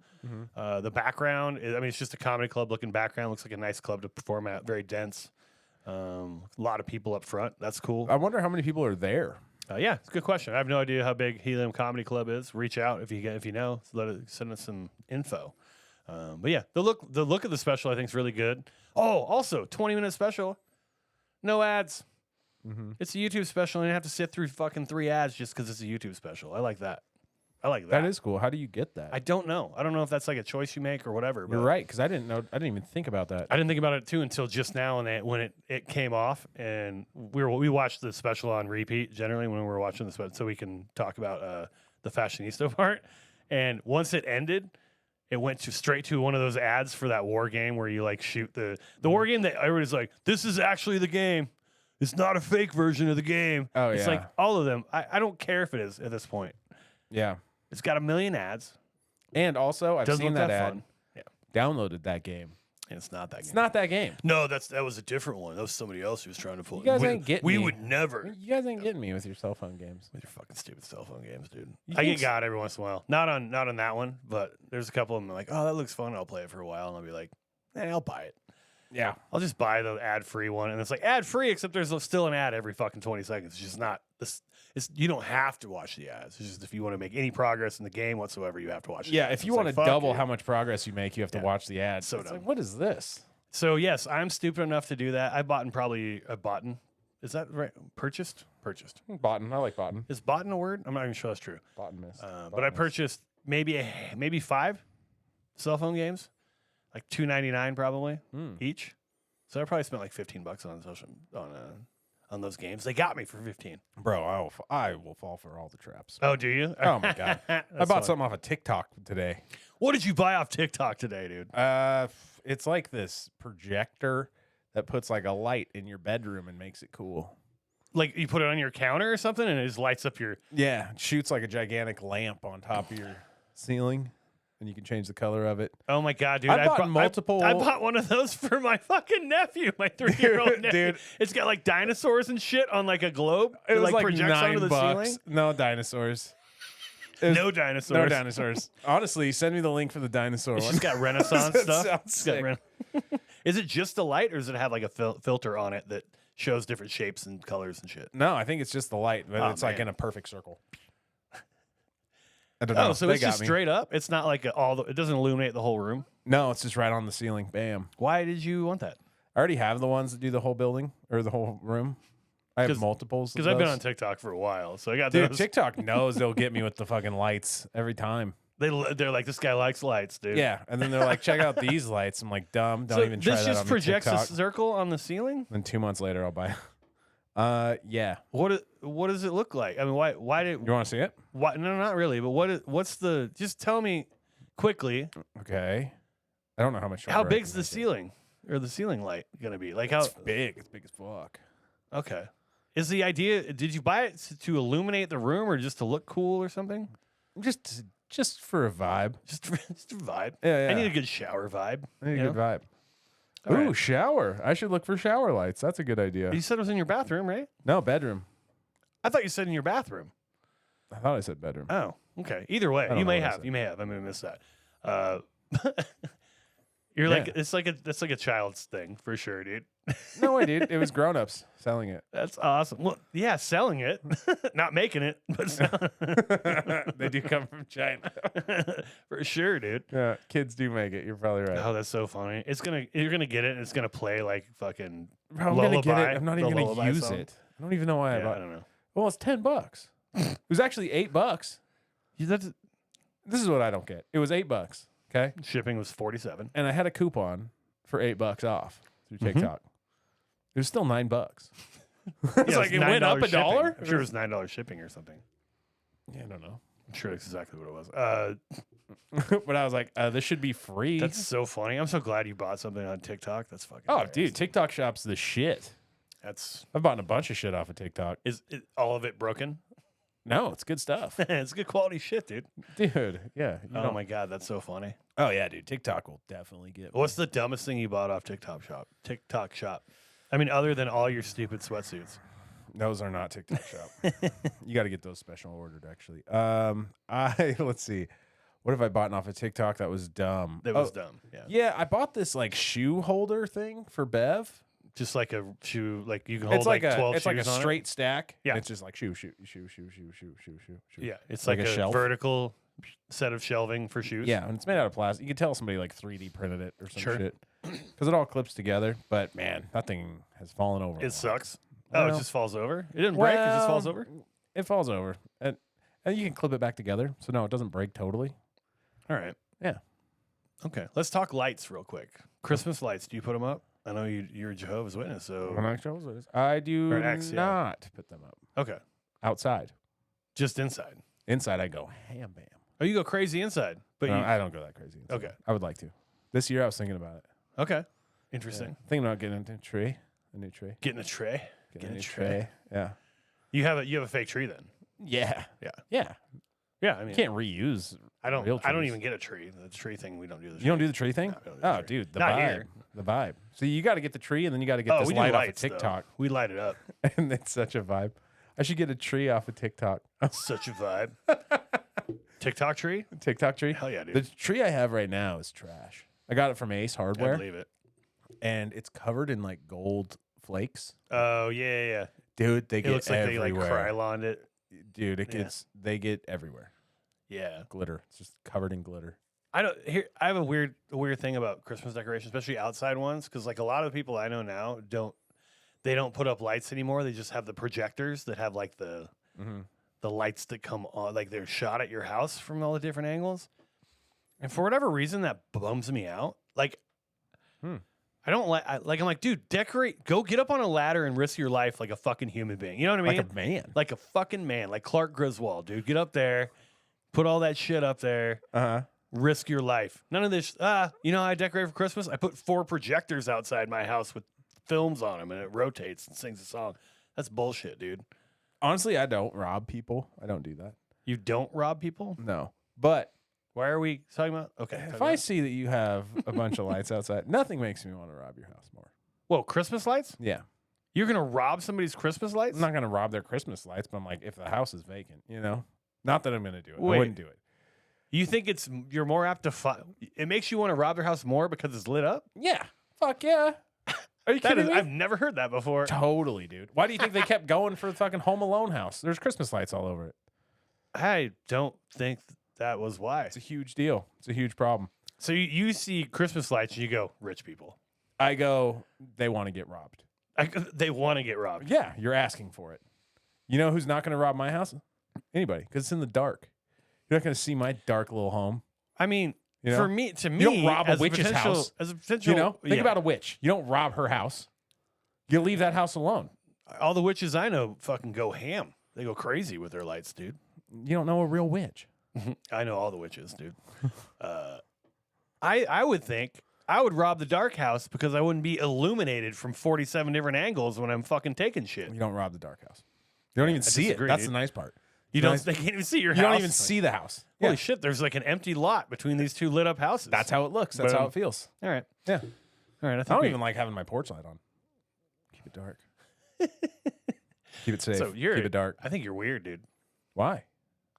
The background, it's just a comedy club looking background. Looks like a nice club to perform at. Very dense. A lot of people up front. That's cool. I wonder how many people are there. Yeah, it's a good question. I have no idea how big Helium Comedy Club is. Reach out if you know. Send us some info. But yeah, the look of the special I think is really good. Oh, also 20-minute special, no ads. It's a YouTube special, and you have to sit through fucking 3 ads just because it's a YouTube special. I like that. That is cool. How do you get that? I don't know. I don't know if that's like a choice you make or whatever. But You're right, because I didn't know. I didn't even think about that. I didn't think about it too until just now, and when it came off, and we watched the special on repeat generally when we were watching the special, so we can talk about the fashionista part. And once it ended, it went straight to one of those ads for that war game where you like shoot the war game that everybody's like, this is actually the game. It's not a fake version of the game. Oh, it's yeah. like all of them. I don't care if it is at this point. Yeah. It's got 1 million ads. And also, I've Doesn't seen look that that ad. fun. Yeah. Downloaded that game. And it's not that It's game. not that game. No, that was a different one. That was somebody else who was trying to pull You guys we, ain't getting We me. would never. You guys ain't getting me with your cell phone games. With your fucking stupid cell phone games, dude. You I think get so? got every once in a while. Not on that one, but there's a couple of them like, oh, that looks fun. I'll play it for a while, and I'll be like, I'll buy it. Yeah. I'll just buy the ad-free one, and it's like ad-free, except there's still an ad every fucking 20 seconds. It's just not this. You don't have to watch the ads. It's just if you want to make any progress in the game whatsoever, you have to watch. Yeah. the ads. If you It's want like, to fuck double you. how much progress you make, you have to Yeah. watch the ads. So it's dumb. like, what is this? So yes, I'm stupid enough to do that. I bought in. Is that right? Purchased. Botten. I like Botten. Is bought a word? I'm not even sure that's true. Botten miss. But I purchased maybe 5 cell phone games, like $2.99 probably each. So I probably spent like $15 on those games. They got me for 15. Bro, I will fall for all the traps. Oh, do you? Oh my god! I That's bought funny. something off of TikTok today. What did you buy off TikTok today, dude? It's like this projector that puts like a light in your bedroom and makes it cool. Like you put it on your counter or something, and it just lights up your. Yeah, it shoots like a gigantic lamp on top of your ceiling, and you can change the color of it. Oh my god, dude! I bought multiple- I bought one of those for my fucking nephew, my 3-year-old nephew. Dude. It's got like dinosaurs and shit on like a globe. It was like projects onto the $9. ceiling. No dinosaurs. It was- No dinosaurs. No dinosaurs. Honestly, send me the link for the dinosaur It's one. just got Renaissance That stuff. sounds It's got sick. Is it just the light, or does it have like a filter on it that shows different shapes and colors and shit? No, I think it's just the light, but Oh, it's like man. in a perfect circle. I don't know. Oh, so They it's got just me. straight up. It's not like it doesn't illuminate the whole room. No, it's just right on the ceiling. Bam. Why did you want that? I already have the ones that do the whole building or the whole room. I have multiples. Because I've been on TikTok for a while, so I got Dude, those. TikTok knows they'll get me with the fucking lights every time. They're like, this guy likes lights, dude. Yeah, and then they're like, check out these lights. I'm like, dumb. Don't even try this that just on projects TikTok. a circle on the ceiling. Then 2 months later, I'll buy. Yeah. What does it look like? I mean, why did You want to see it? why? No, not really. But what's the? Just tell me quickly. Okay. I don't know how much. How stronger I big's can the make it. ceiling or the ceiling light gonna be? Like how? It's big. It's big as fuck. Okay. Is the idea? Did you buy it to illuminate the room or just to look cool or something? Just for a vibe. Just a vibe. Yeah, I need yeah. a good shower vibe. I need you a good vibe. All Ooh, right. shower. I should look for shower lights. That's a good idea. You said it was in your bathroom, right? No, bedroom. I thought you said in your bathroom. I thought I said bedroom. Oh, okay. Either way, don't you know may what I have. said. You may have. I may have missed that. You're like Yeah. it's like a child's thing for sure, dude. No way, dude. It was grown-ups selling it. That's awesome. Well, yeah, selling it, not making it, but They do come from China. for sure, dude. Yeah, kids do make it. You're probably right. Oh, that's so funny. You're gonna get it, and it's gonna play like fucking Bro, I'm gonna get lullaby. it. I'm not the even gonna lullaby use song. it. I don't even know why I Yeah, bought I it. don't know. Well, it's $10. It was actually $8. That's, This is what I don't get. It was $8. Okay, shipping was 47. and I had a coupon for $8 off through Mhm. TikTok. It was still $9. It's Yeah, like it went up $9 a dollar. shipping. I'm sure it was $9 shipping or something. Yeah, I don't know. I'm sure that's exactly what it was. But I was like, this should be free. That's so funny. I'm so glad you bought something on TikTok. That's fucking. Oh, hilarious. dude, TikTok shop's the shit. That's I've bought a bunch of shit off of TikTok. is all of it broken? No, it's good stuff. It's good quality shit, dude. Dude, yeah. You Oh don't- my god, that's so funny. Oh, yeah, dude. TikTok will definitely get me. What's the dumbest thing you bought off TikTok shop? TikTok shop. I mean, other than all your stupid sweatsuits. Those are not TikTok shop. You got to get those special ordered, actually. Let's see. What have I bought off of TikTok that was dumb? That was dumb. Yeah. Yeah, I bought this like shoe holder thing for Bev. Just like a shoe, like you can hold It's like a 12 it's like a shoes on it. straight stack. Yeah. and it's just like shoe. Yeah, it's like like, a a shelf? vertical set of shelving for shoes. Yeah, and it's made out of plastic. You can tell somebody like 3D printed it or some Sure. shit because it all clips together. But man, that thing has fallen over. a It lot. sucks. Oh, Well- it just falls over? It didn't break, it just falls over? It falls over, and you can clip it back together. So no, it doesn't break totally. All right. Yeah. Okay. Let's talk lights real quick. Christmas lights, do you put them up? I know you're a Jehovah's Witness, so. I do Or an X, yeah. not put them up Okay. outside. Just inside. Inside, I go ham bam. Oh, you go crazy inside. But No, you. I don't go that crazy. Inside. Okay. I would like to. This year, I was thinking about it. Okay. Interesting. Thinking about getting a tree. Getting a tray. Getting Get a a tray. Yeah. You have a fake tree then. Yeah. Yeah. Yeah. Yeah, I You mean, can't reuse. I don't. real I don't trees. even get a tree. The tree thing we don't do. You don't do the tree thing? No, we don't do the Oh, tree. dude, the Not vibe. here. The vibe. So you got to get the tree, and then you got to get Oh, this we do light off of lights, though. TikTok, We light it up. and it's such a vibe. I should get a tree off of TikTok. Such a vibe. TikTok tree? TikTok tree. Hell yeah, dude. The tree I have right now is trash. I got it from Ace I Hardware, believe it. and it's covered in like gold flakes. Oh yeah. Dude, they It get looks like everywhere. they like Kryloned it. Dude, it Yeah. gets they get everywhere. Yeah. Glitter. It's just covered in glitter. I have a weird thing about Christmas decorations, especially outside ones, because like a lot of the people I know now don't put up lights anymore. They just have the projectors that have like the lights that come on, like they're shot at your house from all the different angles. And for whatever reason, that bums me out. Like, I don't like. I'm like, dude, decorate. Go get up on a ladder and risk your life like a fucking human being. You know what I mean? Like a man. Like a fucking man, like Clark Griswold, dude. Get up there, put all that shit up there. Risk your life. None of this. You know how I decorate for Christmas? I put 4 projectors outside my house with films on them, and it rotates and sings a song. That's bullshit, dude. Honestly, I don't rob people. I don't do that. You don't rob people? No. But Why are we talking about? Okay. if talking I about- see that you have a bunch of lights outside, nothing makes me want to rob your house more. Whoa, Christmas lights? Yeah. You're gonna rob somebody's Christmas lights? I'm not going to rob their Christmas lights, but I'm like, if the house is vacant, you know? Not that I'm going to do it. Wait. I wouldn't do it. You think you're more apt to find? It makes you want to rob their house more because it's lit up? Yeah. Fuck yeah. Are you kidding me? I've never heard that before. Totally, dude. Why do you think they kept going for the fucking Home Alone house? There's Christmas lights all over it. I don't think that was why. It's a huge deal. It's a huge problem. So you see Christmas lights and you go, rich people. I go, they want to get robbed. They want to get robbed. Yeah, you're asking for it. You know who's not going to rob my house? Anybody, because it's in the dark. You're not going to see my dark little home. I mean, You know? for me, to me, You don't rob a as witch's potential- house. As a potential, You know, think yeah. about a witch. You don't rob her house. You leave that house alone. All the witches I know fucking go ham. They go crazy with their lights, dude. You don't know a real witch. I know all the witches, dude. I would think I would rob the dark house because I wouldn't be illuminated from 47 different angles when I'm fucking taking shit. You don't rob the dark house. You don't even see disagree, it. That's dude. the nice part. You The don't. nice- They can't even see your You house. don't even see the house. Holy Yeah. shit! There's like an empty lot between these two lit up houses. That's how it looks. That's Boom. how it feels. All right. Yeah. All right. I I think don't we- even like having my porch light on. Keep it dark. Keep it safe. So you're. Keep it dark. I think you're weird, dude. Why?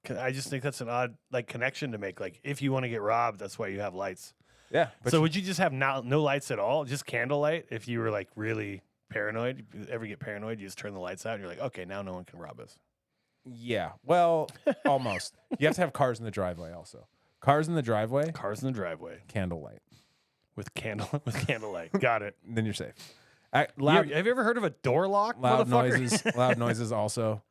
'Cause I just think that's an odd like connection to make. Like if you want to get robbed, that's why you have lights. Yeah. But So would you just have no lights at all, just candlelight? If you were like really paranoid, you ever get paranoid, you just turn the lights out and you're like, okay, now no one can rob us. yeah. Well, almost. You have to have cars in the driveway also. Cars in the driveway, Cars in the driveway candlelight. with candlelight. Got it. Then you're safe. Have you ever heard of a door lock? Loud motherfucker? noises. Loud noises also.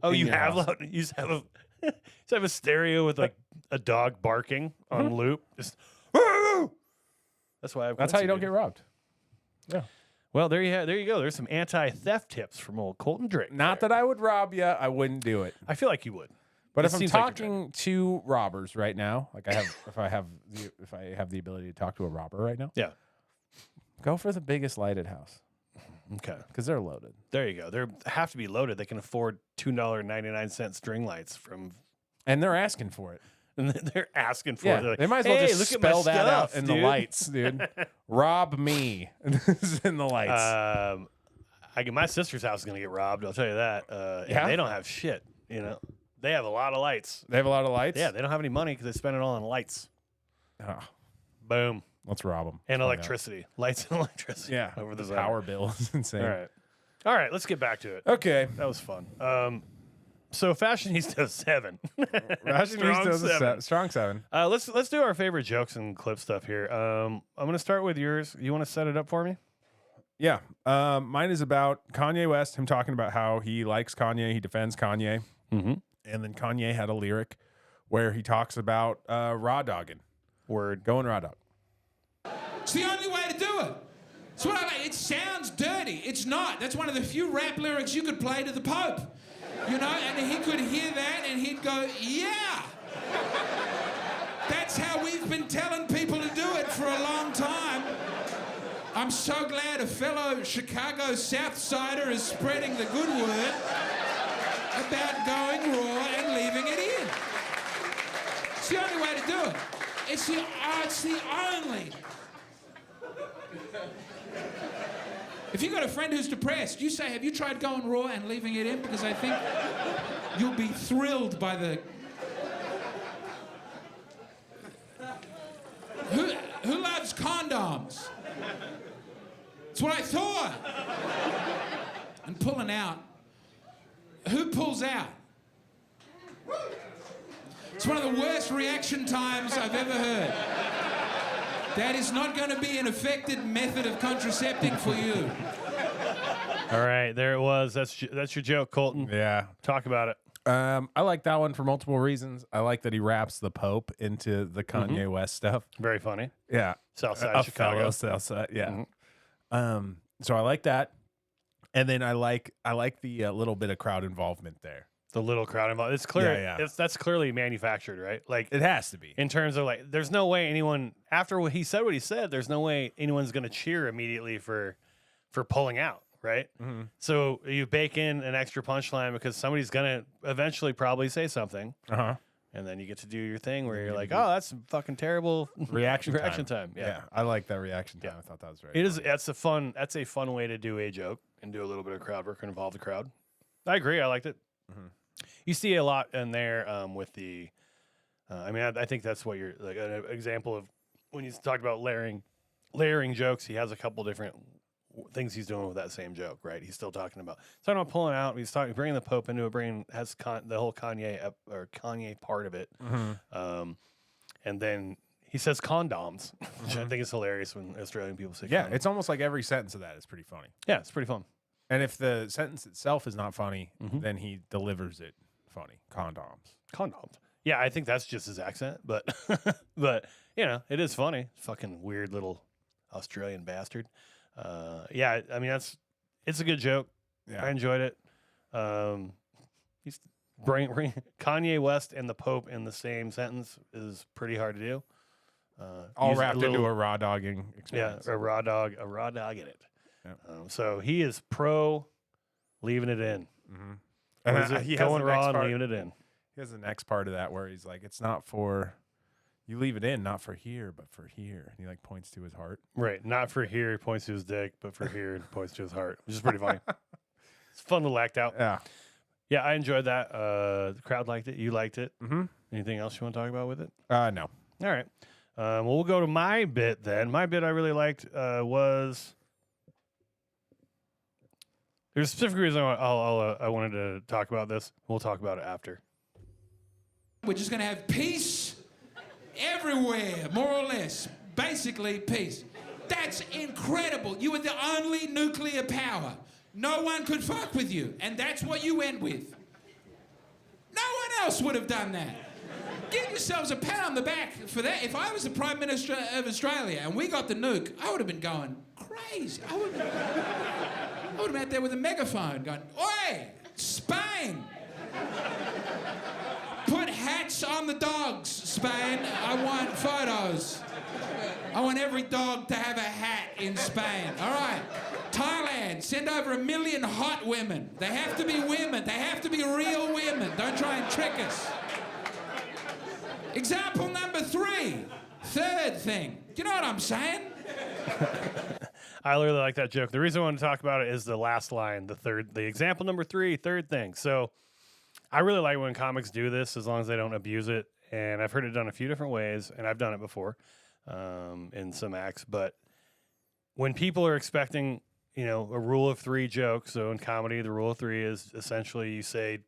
Oh, in you your have house. loud. You just have a. You just have a stereo with like a dog barking on loop. Just. That's why. That's how you don't get robbed. Yeah. Well, there you go. There's some anti-theft tips from old Colton Drake. Not that I would rob you. I wouldn't do it. I feel like you would. But It if I'm seems like you're talking to robbers right now, like I have, if I have the ability to talk to a robber right now, Yeah. go for the biggest lighted house Okay. because they're loaded. There you go. They have to be loaded. They can afford $2.99 string lights from, And they're asking for it. and they're asking for Yeah, it. They're like, they might as well "Hey, just look at my spell that out stuff, in dude." the lights, dude. Rob me. This is in the lights. My sister's house is gonna get robbed. I'll tell you that. Yeah? And they don't have shit. You know, they have a lot of lights. They have a lot of lights. Yeah, they don't have any money because they spend it all on lights. Oh, Boom. let's rob them. And electricity. Lights and electricity. Yeah. Over the power bill is insane. All right. Let's get back to it. Okay. That was fun. So Fashionista 7. Strong 7. Let's do our favorite jokes and clip stuff here. I'm gonna start with yours. You want to set it up for me? Yeah. Mine is about Kanye West, him talking about how he likes Kanye, he defends Kanye. Mm-hmm. And then Kanye had a lyric where he talks about raw dogging. Word. Going raw dog. It's the only way to do it. It's what I like. It sounds dirty. It's not. That's one of the few rap lyrics you could play to the Pope. You know, and he could hear that and he'd go, yeah. That's how we've been telling people to do it for a long time. I'm so glad a fellow Chicago South Sider is spreading the good word about going raw and leaving it in. It's the only way to do it. It's the only. If you've got a friend who's depressed, you say, have you tried going raw and leaving it in? Because I think you'll be thrilled by the... Who loves condoms? It's what I thought. And pulling out. Who pulls out? It's one of the worst reaction times I've ever heard. That is not going to be an effective method of contracepting for you. All right, there it was. That's your joke, Colton. Yeah. Talk about it. I like that one for multiple reasons. I like that he wraps the Pope into the Kanye West stuff. Very funny. Yeah. Southside A Chicago. fellow Southside, yeah. So I like that. And then I like the little bit of crowd involvement there. The little crowd involved. It's clear. Yeah. That's clearly manufactured, right? Like It has to be. in terms of like, there's no way anyone after what he said, there's no way anyone's going to cheer immediately for pulling out, right? Mm-hmm. So you bake in an extra punchline because somebody's going to eventually probably say something, Uh-huh. and then you get to do your thing where you're like, oh, that's some fucking terrible Reaction time. Yeah. I like that reaction time. Yeah. I thought that was very It is. funny. That's a fun way to do a joke and do a little bit of crowd work and involve the crowd. I agree. I liked it. Mhm. You see a lot in there with the. I think that's what you're like an example of when you talk about layering jokes. He has a couple different things he's doing with that same joke, right? He's still talking about pulling out. He's bringing the Pope into it, the whole Kanye part of it. And then he says condoms, which I think is hilarious when Australian people say Yeah, condoms. it's almost like every sentence of that is pretty funny. Yeah, it's pretty fun. And if the sentence itself is not funny, then he delivers it funny. Condoms. Yeah, I think that's just his accent, but it is funny. Fucking weird little Australian bastard. Yeah, I mean it's a good joke. Yeah. I enjoyed it. He's bring Kanye West and the Pope in the same sentence is pretty hard to do. All wrapped into a raw dogging experience. Yeah, a raw dog in it. Yep. So he is pro leaving it in. And he going raw and leaving it in. He has the next part of that where he's like, it's not for, you leave it in, not for here, but for here. And he like points to his heart. Right. Not for here, he points to his dick, but for here, he points to his heart, which is pretty funny. It's fun to act out. Yeah. Yeah, I enjoyed that. The crowd liked it. You liked it. Anything else you want to talk about with it? No. All right. Well, we'll go to my bit then. My bit I really liked was... There's a specific reason I wanted to talk about this. We'll talk about it after. We're just going to have peace everywhere, more or less. Basically, peace. That's incredible. You were the only nuclear power. No one could fuck with you, and that's what you went with. No one else would have done that. Give yourselves a pat on the back for that. If I was the Prime Minister of Australia and we got the nuke, I would have been going crazy. I would have been out there with a megaphone going, "Oi, Spain! Put hats on the dogs, Spain. I want photos. I want every dog to have a hat in Spain. All right. Thailand, send over 1 million hot women. They have to be women. They have to be real women. Don't try and trick us." Example number 3. Third thing. Do you know what I'm saying? I really like that joke. The reason I want to talk about it is the last line, the example number 3, third thing. So I really like when comics do this as long as they don't abuse it. And I've heard it done a few different ways, and I've done it before in some acts. But when people are expecting, a rule of 3 joke, so in comedy, the rule of 3 is essentially you say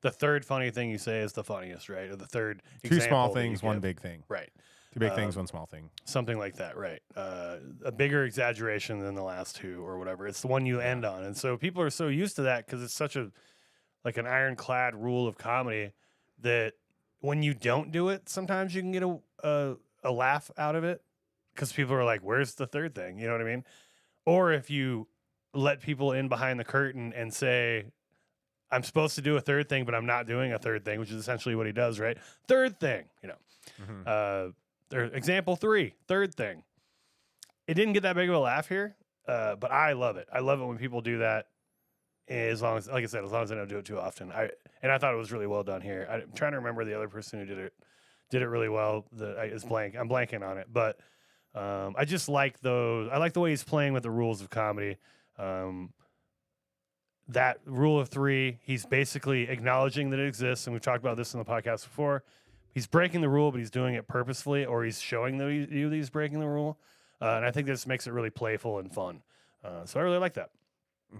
the third funny thing you say is the funniest, right? Or the third 2 small things, 1 big thing. Right. 2 big things, 1 small thing. Something like that, right? A bigger exaggeration than the last 2 or whatever. It's the one you end on. And so people are so used to that because it's such an ironclad rule of comedy that when you don't do it, sometimes you can get a laugh out of it because people are like, where's the third thing? You know what I mean? Or if you let people in behind the curtain and say, I'm supposed to do a third thing, but I'm not doing a third thing, which is essentially what he does, right? Third thing, example 3, third thing. It didn't get that big of a laugh here, but I love it. I love it when people do that. As long as, like I said, as long as I don't do it too often. I thought it was really well done here. I'm trying to remember the other person who did it really well. I'm blanking on it, but I just like those. I like the way he's playing with the rules of comedy. That rule of 3, he's basically acknowledging that it exists, and we've talked about this in the podcast before. He's breaking the rule, but he's doing it purposefully, or he's showing that he's breaking the rule. And I think this makes it really playful and fun. So I really like that.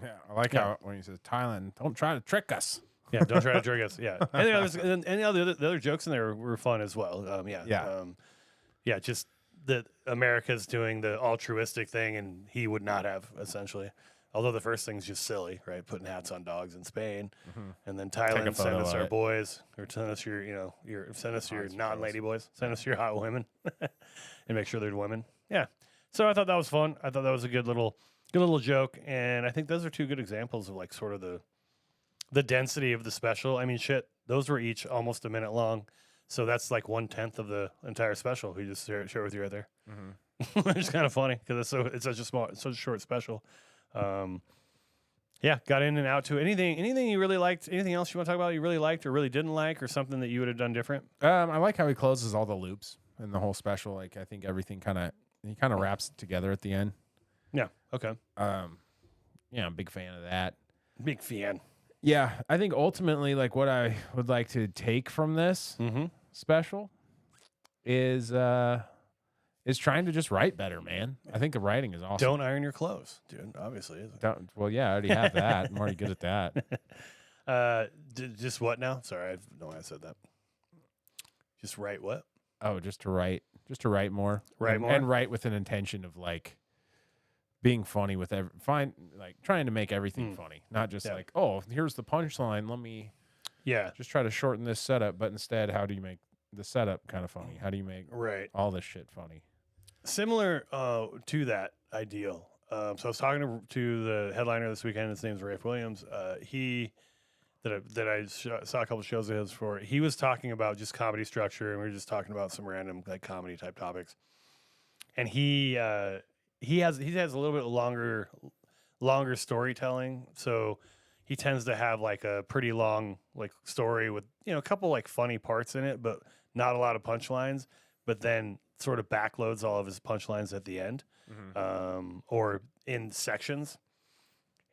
Yeah, I like how when he says Thailand, don't try to trick us. Yeah, don't try to trick us. Yeah, and the other jokes in there were fun as well. Just that America's doing the altruistic thing, and he would not have essentially. Although the first thing's just silly, right? Putting hats on dogs in Spain, and then Thailand, send us our boys, or send us your non-lady boys, send us your hot women, and make sure they're women. Yeah. So I thought that was fun. I thought that was a good little joke, and I think those are 2 good examples of like sort of the density of the special. I mean, shit, those were each almost a minute long, so that's like 1/10 of the entire special. We just share with you right there. It's kind of funny because it's such a short special. Got in and out to it. Anything you really liked? Anything else you want to talk about you really liked or really didn't like, or something that you would have done different? I like how he closes all the loops in the whole special. Like I think everything he kind of wraps it together at the end. Yeah. Okay. I'm a big fan of that. Big fan. Yeah, I think ultimately, like what I would like to take from this special is is trying to just write better, man. I think the writing is awesome. Don't iron your clothes, dude. Obviously. Well, yeah, I already have that. I'm already good at that. Just what now? Sorry, I don't know why I said that. Just write what? Oh, just to write more. Write and, more? And write with an intention of like being funny with trying to make everything funny. Not just like, oh, here's the punchline. Let me just try to shorten this setup, but instead, how do you make the setup kind of funny? How do you make all this shit funny? Similar to that ideal. So I was talking to the headliner this weekend. His name's Rafe Williams. He that I saw a couple shows of his for. He was talking about just comedy structure, and we were just talking about some random like comedy type topics. And he has a little bit longer storytelling, so he tends to have like a pretty long like story with a couple like funny parts in it, but not a lot of punchlines. But then sort of backloads all of his punchlines at the end, or in sections.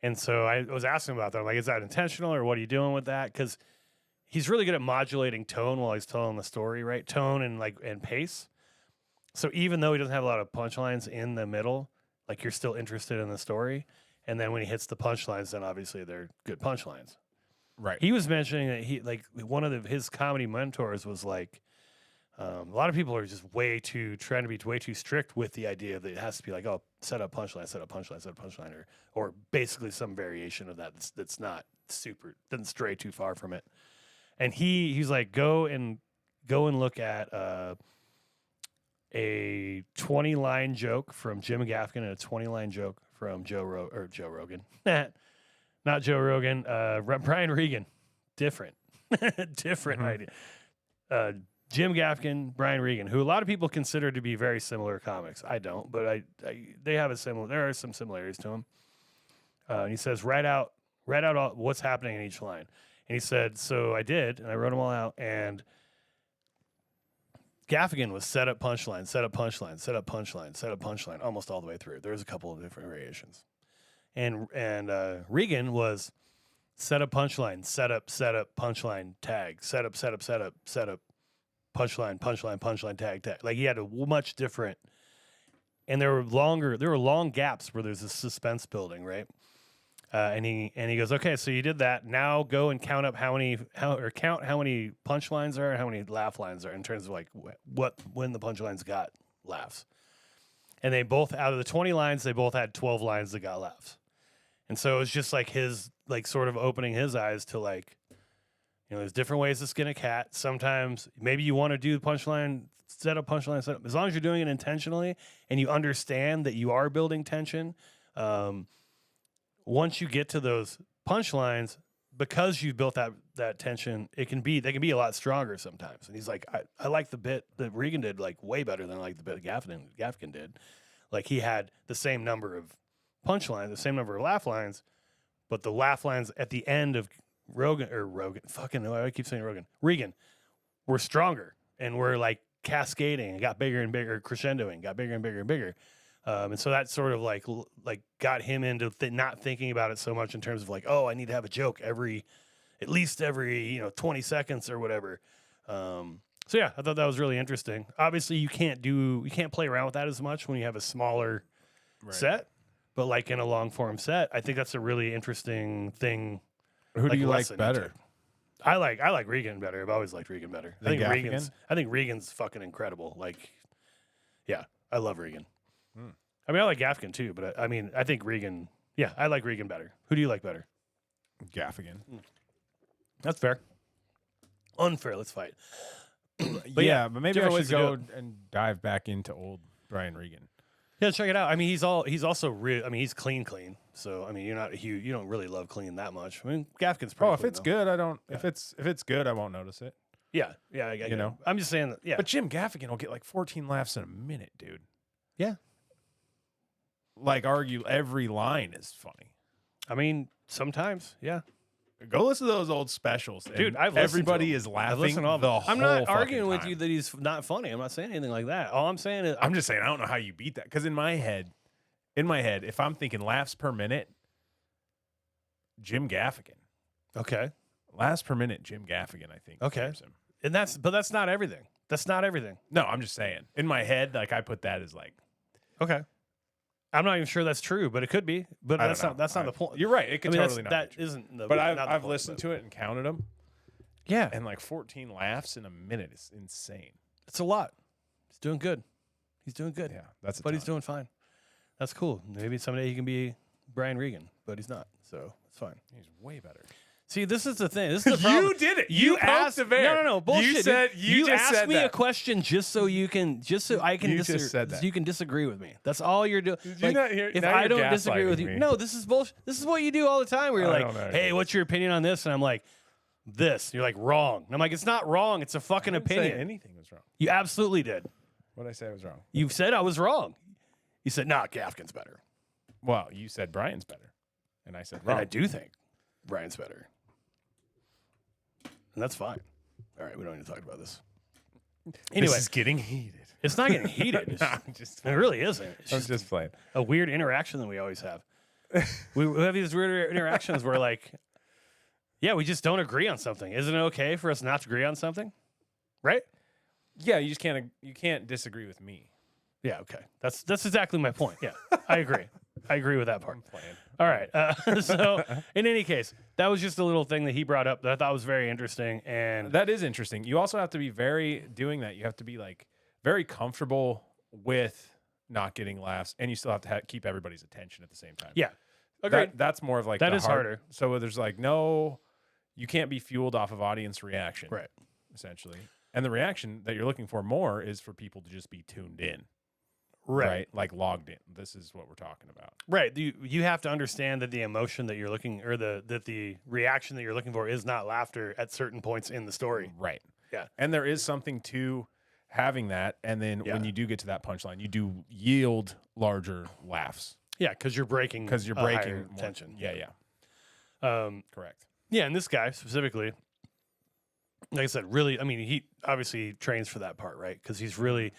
And so I was asking about that. I'm like, is that intentional or what are you doing with that? Because he's really good at modulating tone while he's telling the story, right? Tone and pace. So even though he doesn't have a lot of punchlines in the middle, like you're still interested in the story. And then when he hits the punchlines, then obviously they're good punchlines. Right. He was mentioning that one of his comedy mentors was like, a lot of people are just trying to be way too strict with the idea that it has to be like, oh, set up punchline, or basically some variation of that that's not doesn't stray too far from it. And he's like, go and look at a 20-line joke from Jim Gaffigan and a 20-line joke from Joe Rogan. Not Joe Rogan, Brian Regan. Different idea. Jim Gaffigan, Brian Regan, who a lot of people consider to be very similar comics. I don't, but there are some similarities to them. And he says, write out all, what's happening in each line. And he said, so I did, and I wrote them all out, and Gaffigan was set up punchline, almost all the way through. There was a couple of different variations. And Regan was set up punchline, set up, punchline, tag, set up, punchline, tag. Like he had a much different, and there were long gaps where there's a suspense building, right? And he goes, okay, so you did that. Now go and count up how many punchlines are and how many laugh lines are in terms of like when the punchlines got laughs. And they both, out of the 20 lines, they both had 12 lines that got laughs. And so it was just like his, like sort of opening his eyes to like, there's different ways to skin a cat. Sometimes maybe you want to do punchline, set up. As long as you're doing it intentionally and you understand that you are building tension, once you get to those punchlines, because you've built that tension, they can be a lot stronger sometimes. And he's like, I like the bit that Regan did like way better than I like the bit Gaffigan did. Like he had the same number of punchlines, the same number of laugh lines, but the laugh lines at the end of Regan, were stronger and were like cascading and got bigger and bigger, crescendoing, got bigger and bigger and bigger. And so that sort of like got him into not thinking about it so much in terms of like, oh, I need to have a joke at least every 20 seconds or whatever. So yeah, I thought that was really interesting. Obviously, you can't play around with that as much when you have a smaller set, but like in a long form set, I think that's a really interesting thing. Who do you like better? I like Regan better. I've always liked Regan better. I think Regan's fucking incredible. Like, yeah, I love Regan. I mean, I like Gaffigan too, but I think Regan. Yeah, I like Regan better. Who do you like better? Gaffigan. That's fair. Unfair. Let's fight. But maybe I should go and dive back into old Brian Regan. Yeah, check it out. I mean, he's also he's clean. So I mean, you don't really love clean that much. I mean, Gaffigan's pretty. Oh, if it's good, I don't. Yeah. If it's good, I won't notice it. Yeah. I'm just saying that. Yeah. But Jim Gaffigan will get like 14 laughs in a minute, dude. Yeah. Like argue every line is funny. I mean, sometimes, yeah. Go listen to those old specials, dude. Everybody is laughing. I'm not arguing with you that he's not funny. I'm not saying anything like that. All I'm saying is, I'm just saying I don't know how you beat that, because in my head, if I'm thinking laughs per minute, Jim Gaffigan. Okay. Laughs per minute, Jim Gaffigan. I think. Okay. Him. But that's not everything. That's not everything. No, I'm just saying. In my head, like I put that as like. Okay. I'm not even sure that's true, but it could be. But that's not the point. You're right. It could totally not. That be true. isn't the. But not the I've point, listened to it and counted them, Yeah, and like 14 laughs in a minute is insane. it's a lot. He's doing good. He's doing good. Yeah, that's. But he's doing fine. That's cool. Maybe someday he can be Brian Regan, but he's not. So it's fine. He's way better. See, this is the thing. This is the problem. You did it. You asked poked the bear. No, bullshit. You said you just asked said me that. a question just so I can just said that. you can disagree with me. That's all you're doing. Did you not hear? If now I you're don't disagree with you, gaslighting me. no, this is bullshit. This is what you do all the time. Where you're I like, don't know. "Hey, what's your opinion on this?" And I'm like, "This." You're like, "Wrong." And I'm like, "It's not wrong. It's a fucking I didn't say opinion." anything was wrong. You absolutely did. What did I say I was wrong? You said I was wrong. You said, "Nah, Gafkin's better," Well, you said Brian's better, and I said wrong. and I do think Brian's better, and that's fine. All right, we don't need to talk about this. Anyway, This is getting heated. it's not getting heated. I'm just. It really isn't. It's I'm just just playing. a weird interaction that we always have. we have these weird interactions where, like, yeah, we just don't agree on something. Isn't it okay for us not to agree on something? Right? Yeah, you just can't. You can't disagree with me. Yeah. Okay. That's exactly my point. Yeah, I agree. I agree with that part. I'm playing. All right. So, in any case, that was just a little thing that he brought up that I thought was very interesting. And That is interesting. You also have to be doing that. You have to be like very comfortable with not getting laughs, and you still have to keep everybody's attention at the same time. yeah, agreed. That's more of like That the is harder. So there's like you can't be fueled off of audience reaction, Right. essentially. And the reaction that you're looking for more is for people to just be tuned in, Right. Like logged in. This is what we're talking about. Right. You have to understand that the emotion that you're looking, or that the reaction that you're looking for, is not laughter at certain points in the story. Right. Yeah. And there is something to having that. And then Yeah. when you do get to that punchline, you do yield larger laughs Yeah, because you're breaking more tension. Yeah. Correct. Yeah, and this guy specifically, like I said, really, I mean, he obviously trains for that part, right? Because he's really,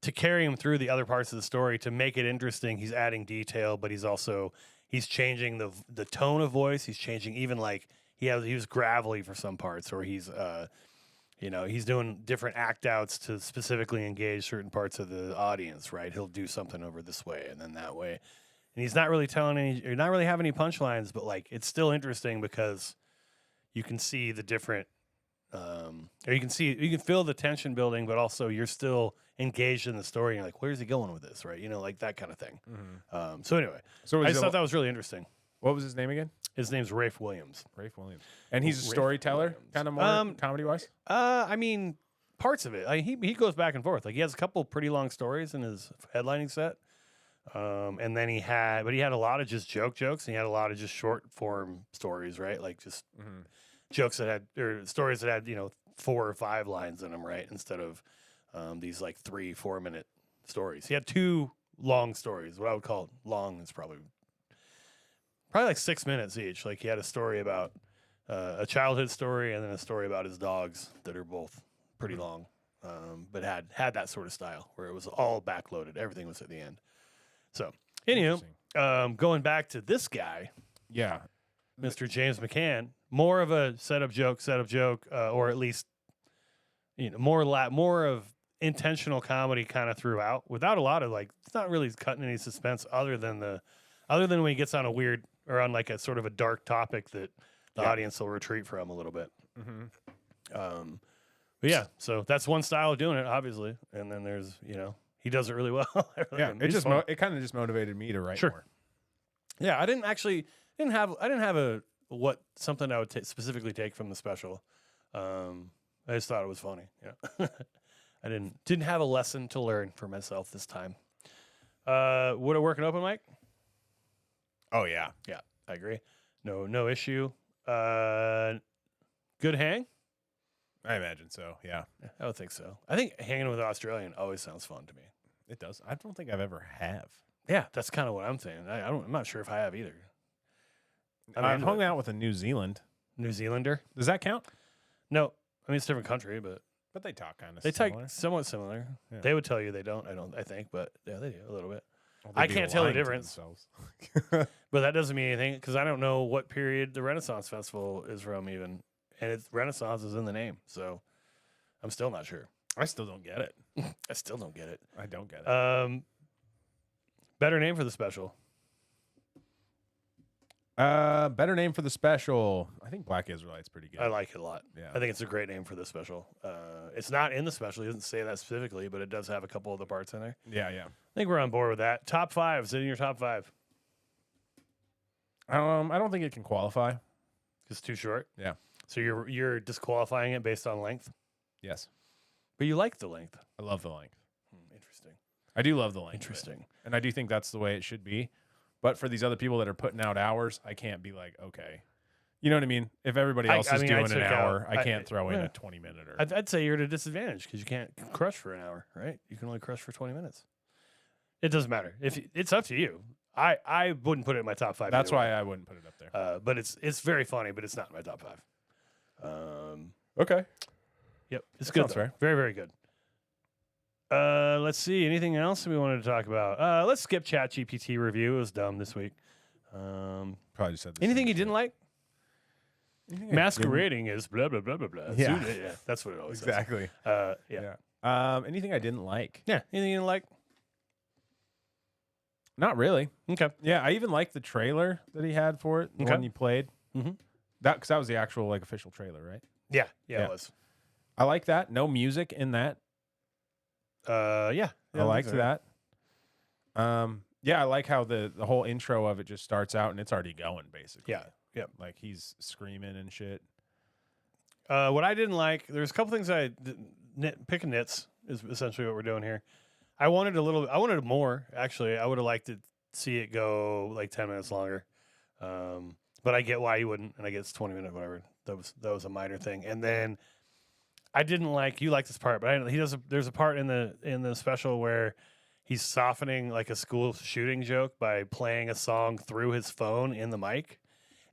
to carry him through the other parts of the story, to make it interesting, he's adding detail, but he's changing the tone of voice. He's changing even like he was gravelly for some parts, or he's he's doing different act outs to specifically engage certain parts of the audience, right? He'll do something over this way and then that way. And he's not really not really having any punchlines, but like it's still interesting because you can see the different, or you can feel the tension building, but also you're still engaged in the story. And you're like, where's he going with this, right? You know, like that kind of thing. Mm-hmm. So anyway, I just thought that was really interesting. What was his name again? His name's Rafe Williams. Rafe Williams. And he's a Rafe storyteller, Williams. kind of more comedy-wise? I mean, parts of it. He goes back and forth. Like he has a couple pretty long stories in his headlining set. And then he had a lot of just jokes, and he had a lot of just short form stories, right? Like just jokes or stories that had 4 or 5 lines in them, right? Instead of these like 3-4 minute stories. He had 2 long stories. What I would call long is probably like 6 minutes each. Like he had a story about a childhood story, and then a story about his dogs that are both pretty long, but had that sort of style where it was all backloaded. Everything was at the end. So, anywho, going back to this guy, Yeah. Mr. James McCann, more of a setup joke, or at least more of intentional comedy kind of throughout, without a lot of like, it's not really cutting any suspense other than when he gets on a weird or on like a sort of a dark topic that the audience will retreat from a little bit. But yeah, so that's one style of doing it, obviously, and then there's he does it really well. Yeah, it kind of just motivated me to write more. Yeah, I didn't have something I would specifically take from the special. I just thought it was funny. Yeah, I didn't have a lesson to learn for myself this time. Would it work an open mic? Oh yeah. Yeah, I agree. No issue. Good hang. I imagine so. Yeah, I would think so. I think hanging with an Australian always sounds fun to me. it does. I don't think I've ever have. Yeah, that's kind of what I'm saying. I'm not sure if I have either. I've hung out with a New Zealander. Does that count? No, I mean it's a different country, but But they talk kind of they similar. talk somewhat similar. Yeah. They would tell you they don't. I think, but yeah, they do a little bit. Well, they'd I be can't tell the lying to difference. themselves. But that doesn't mean anything because I don't know what period the Renaissance Festival is from even, and Renaissance is in the name, so I'm still not sure. I still don't get it. I still don't get it. I don't get it. Better name for the special. Better name for the special. I think Black Israelite's pretty good. I like it a lot. Yeah. I think it's a great name for the special. It's not in the special. It doesn't say that specifically, but it does have a couple of the parts in there. Yeah. I think we're on board with that. Top 5. Is it in your top 5? I don't think it can qualify. It's too short? Yeah. So you're disqualifying it based on length? Yes. But you like the length. I love the length. Interesting. I do love the length. Interesting. And I do think that's the way it should be. But for these other people that are putting out hours, I can't be like, okay. You know what I mean? If everybody else is doing an hour, I can't throw in a 20-minute. I'd say you're at a disadvantage because you can't crush for an hour, right? You can only crush for 20 minutes. It doesn't matter. It's up to you. I wouldn't put it in my top 5. That's why I wouldn't put it up there. But it's very funny, but it's not in my top 5. Okay. Yep. It's That good. sounds fair. Very, very good. Let's see. Anything else we wanted to talk about? Let's skip ChatGPT review. It was dumb this week. Probably just said this. Anything you didn't like? Masquerading is blah, blah, blah, blah, blah. Yeah. Yeah, that's what it always Exactly. says. Yeah. Anything I didn't like? Yeah. Anything you didn't like? Not really. Okay. Yeah, I even liked the trailer that he had for it, the Okay. one you played. Mhm. Because that was the actual like official trailer, right? Yeah, Yeah. it was. I like that. No music in that. Yeah. I liked that. Yeah, I like how the whole intro of it just starts out and it's already going basically. Yeah. Yep. Like he's screaming and shit. What I didn't like, there's a couple things picking nits is essentially what we're doing here. I wanted more, actually. I would have liked to see it go like 10 minutes longer. But I get why you wouldn't, and I get it's 20 minutes, whatever. That was a minor thing. And then I didn't like, you like this part, but there's a part in the special where he's softening like a school shooting joke by playing a song through his phone in the mic.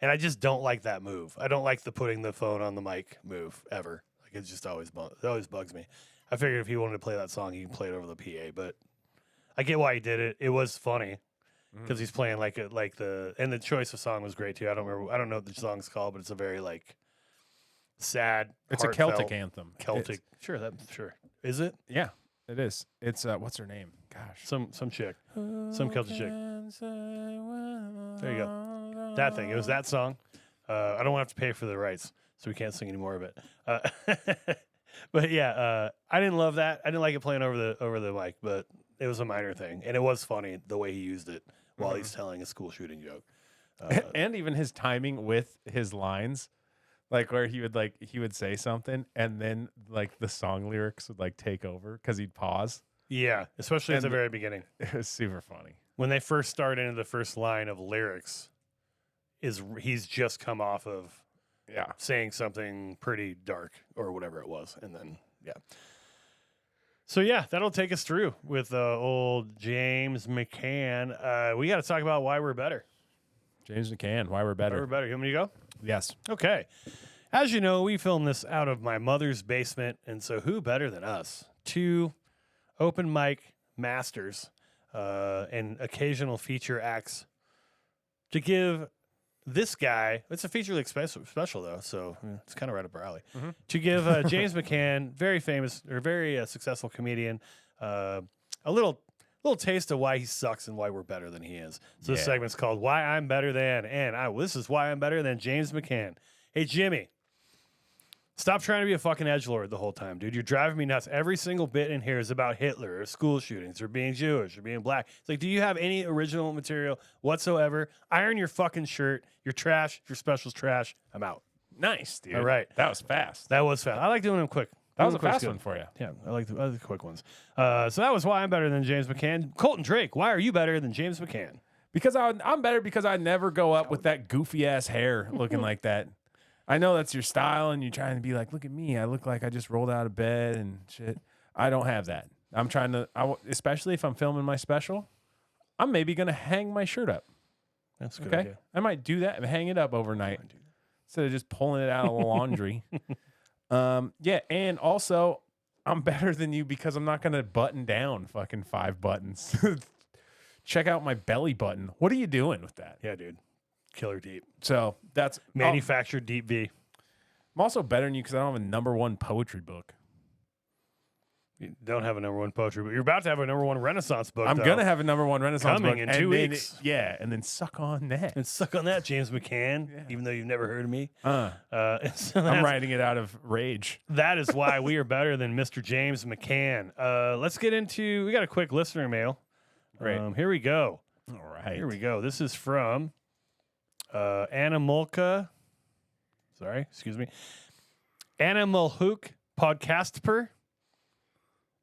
And I just don't like that move. I don't like the putting the phone on the mic move ever. Like it just always bugs me. I figured if he wanted to play that song, he can play it over the PA. But I get why he did it. It was funny because he's playing and the choice of song was great too. I don't know what the song's called, but it's a very like sad. It's a Celtic anthem. Celtic. Sure. Is it? Yeah, it is. It's what's her name? Gosh, some chick, some Celtic chick. There you go. That thing. It was that song. I don't want to have to pay for the rights, so we can't sing any more of it. But yeah, I didn't love that. I didn't like it playing over the mic, but it was a minor thing, and it was funny the way he used it while he's telling a school shooting joke. And even his timing with his lines, like where he would say something, and then like the song lyrics would like take over because he'd pause. Yeah, especially at the very beginning. It was super funny. When they first start into the first line of lyrics, he's just come off of saying something pretty dark or whatever it was, and then So yeah, that'll take us through with old James McCann. We got to talk about why we're better. James McCann, why we're better. Why we're better. You want me to go? Yes. Okay. As you know, we filmed this out of my mother's basement, and so who better than us? 2 open mic masters and occasional feature acts to give this guy, it's a feature length special though, so it's kind of right up our alley, to give James McCann, very famous or very successful comedian, a little taste of why he sucks and why we're better than he is. So this segment's called Why I'm Better Than, and this is why I'm better than James McCann. Hey, Jimmy, stop trying to be a fucking edgelord the whole time, dude. You're driving me nuts. Every single bit in here is about Hitler or school shootings or being Jewish or being black. It's like, do you have any original material whatsoever? Iron your fucking shirt. You're trash. Your special's trash. I'm out. Nice, dude. All right. That was fast. That was fast. I like doing them quick. That was a fast one for you. Yeah, I like the quick ones. So that was why I'm better than James McCann. Colton Drake, why are you better than James McCann? Because I'm better because I never go up with that goofy ass hair looking like that. I know that's your style, and you're trying to be like, look at me. I look like I just rolled out of bed and shit. I don't have that. I'm trying to, especially if I'm filming my special, I'm maybe going to hang my shirt up. That's good. Okay. Idea. I might do that and hang it up overnight instead of just pulling it out of the laundry. Yeah. And also, I'm better than you because I'm not going to button down fucking 5 buttons. Check out my belly button. What are you doing with that? Yeah, dude. Killer deep. So that's manufactured deep V. I'm also better than you because I don't have a #1 poetry book. You don't have a number one poetry book. You're about to have a number one Renaissance book. I'm gonna have a number one Renaissance coming book in 2 weeks. And then suck on that. And suck on that, James McCann. Yeah. Even though you've never heard of me, So I'm writing it out of rage. That is why we are better than Mr. James McCann. Let's get into. We got a quick listener mail. Great. Here we go. All right. Here we go. This is from Animalka. Sorry, excuse me. Animalhook Podcastper.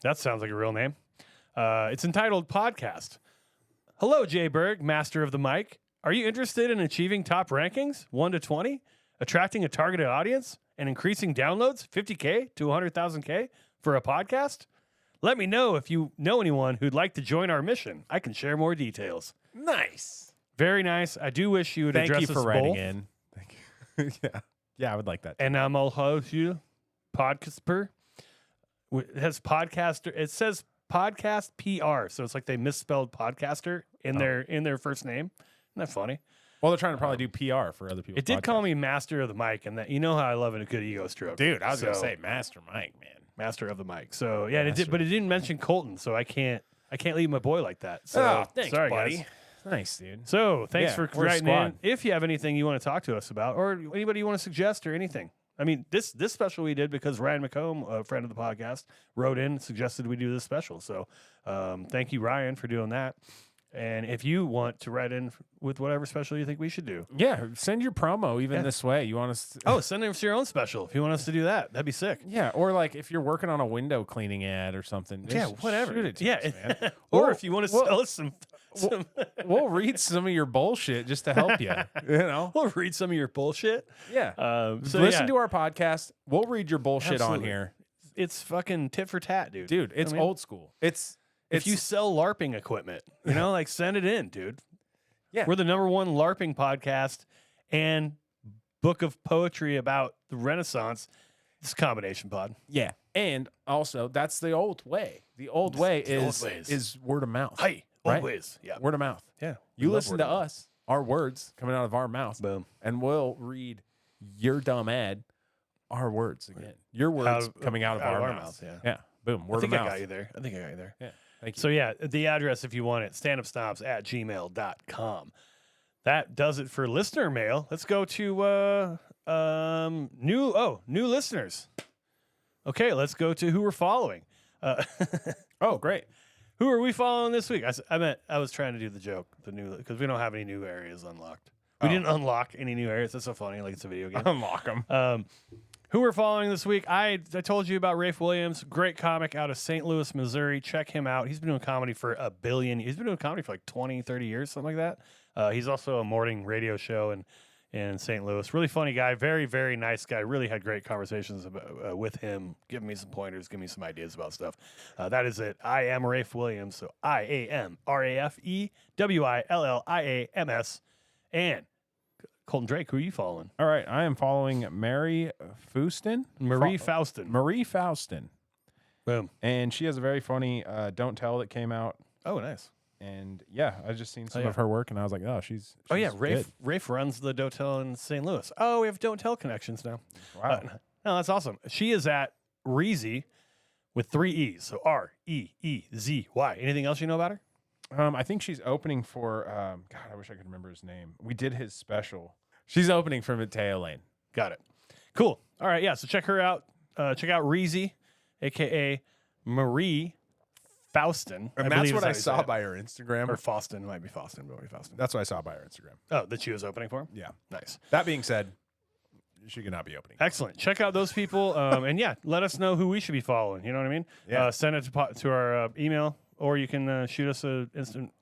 That sounds like a real name. It's entitled Podcast. Hello, Jay Berg, master of the mic. Are you interested in achieving top rankings, 1 to 20, attracting a targeted audience, and increasing downloads, 50K to 100,000K for a podcast? Let me know if you know anyone who'd like to join our mission. I can share more details. Nice. Very nice. I do wish you would address us both. Thank you for writing in. Thank you. Yeah, I would like that. And I'm Animalhook Podcastper. It has podcaster. It says podcast PR, so it's like they misspelled podcaster in their first name. Isn't that funny? Well, they're trying to probably do PR for other people. It did call me master of the mic, and that you know how I love a good ego stroke, dude. I was gonna say master mic, man, master of the mic. So yeah, it did, but it didn't mention Colton, so I can't leave my boy like that. So thanks, sorry, buddy. Guys. Nice, dude. So thanks for writing in. If you have anything you want to talk to us about, or anybody you want to suggest, or anything. I mean, this special we did because Ryan McComb, a friend of the podcast, wrote in and suggested we do this special. So thank you, Ryan, for doing that. And if you want to write in with whatever special you think we should do. Yeah, send your promo even this way. You want us to... send us your own special if you want us to do that. That'd be sick. Yeah, or like if you're working on a window cleaning ad or something. Yeah, whatever. Shoot it to us, man. Or if you want to sell us some... We'll read some of your bullshit just to help you. You know, we'll read some of your bullshit. Yeah. So listen to our podcast. We'll read your bullshit on here. It's fucking tit for tat, dude. Dude, it's old school. If you sell LARPing equipment, like send it in, dude. Yeah. We're the number one LARPing podcast and book of poetry about the Renaissance. It's a combination pod. Yeah. And also, that's the old way. The old way is word of mouth. Hey. Right? Always, yeah. Word of mouth. Yeah. You listen to us, our words coming out of our mouth. Boom. And we'll read your dumb ad, our words again. Your words coming out of our mouth. Yeah. Boom. Word of mouth. I got you there. Yeah. Thank you. So, yeah, the address, if you want it, standupsnobs@gmail.com. That does it for listener mail. Let's go to new listeners. Okay, let's go to who we're following. Oh, great. Who are we following this week? I was trying to do the joke, because we don't have any new areas unlocked. We didn't unlock any new areas. That's so funny, like it's a video game. Unlock them. Who we're following this week? I told you about Rafe Williams, great comic out of St. Louis, Missouri. Check him out. He's been doing comedy for He's been doing comedy for like 20, 30 years, something like that. He's also a morning radio show in St. Louis. Really funny guy. Very, very nice guy. Really had great conversations with him, giving me some pointers, giving me some ideas about stuff. That is it. I am Rafe Williams. So IAMRAFEWILLIAMS. And Colton Drake, who are you following? All right. I am following Marie Faustin. Marie Faustin. Marie Faustin. Boom. And she has a very funny Don't Tell that came out. Oh, nice. And yeah, I just seen some of her work, and I was like, "Oh, she's Rafe runs the Don't Tell in St. Louis. Oh, we have Don't Tell connections now. Wow, no, that's awesome. She is at Reezy with 3 E's, so REEZY. Anything else you know about her? I think she's opening for God. I wish I could remember his name. We did his special. She's opening for Mateo Lane. Got it. Cool. All right, yeah. So check her out. Check out Reezy, aka Marie Faustin. And that's what I saw by her Instagram. Or Faustin. It might be Faustin, but Faustin. That's what I saw by her Instagram. Oh, that she was opening for? Yeah. Nice. That being said, she could not be opening. Excellent. Check out those people. And yeah, let us know who we should be following. You know what I mean? Yeah. Send it to our email, or you can shoot us an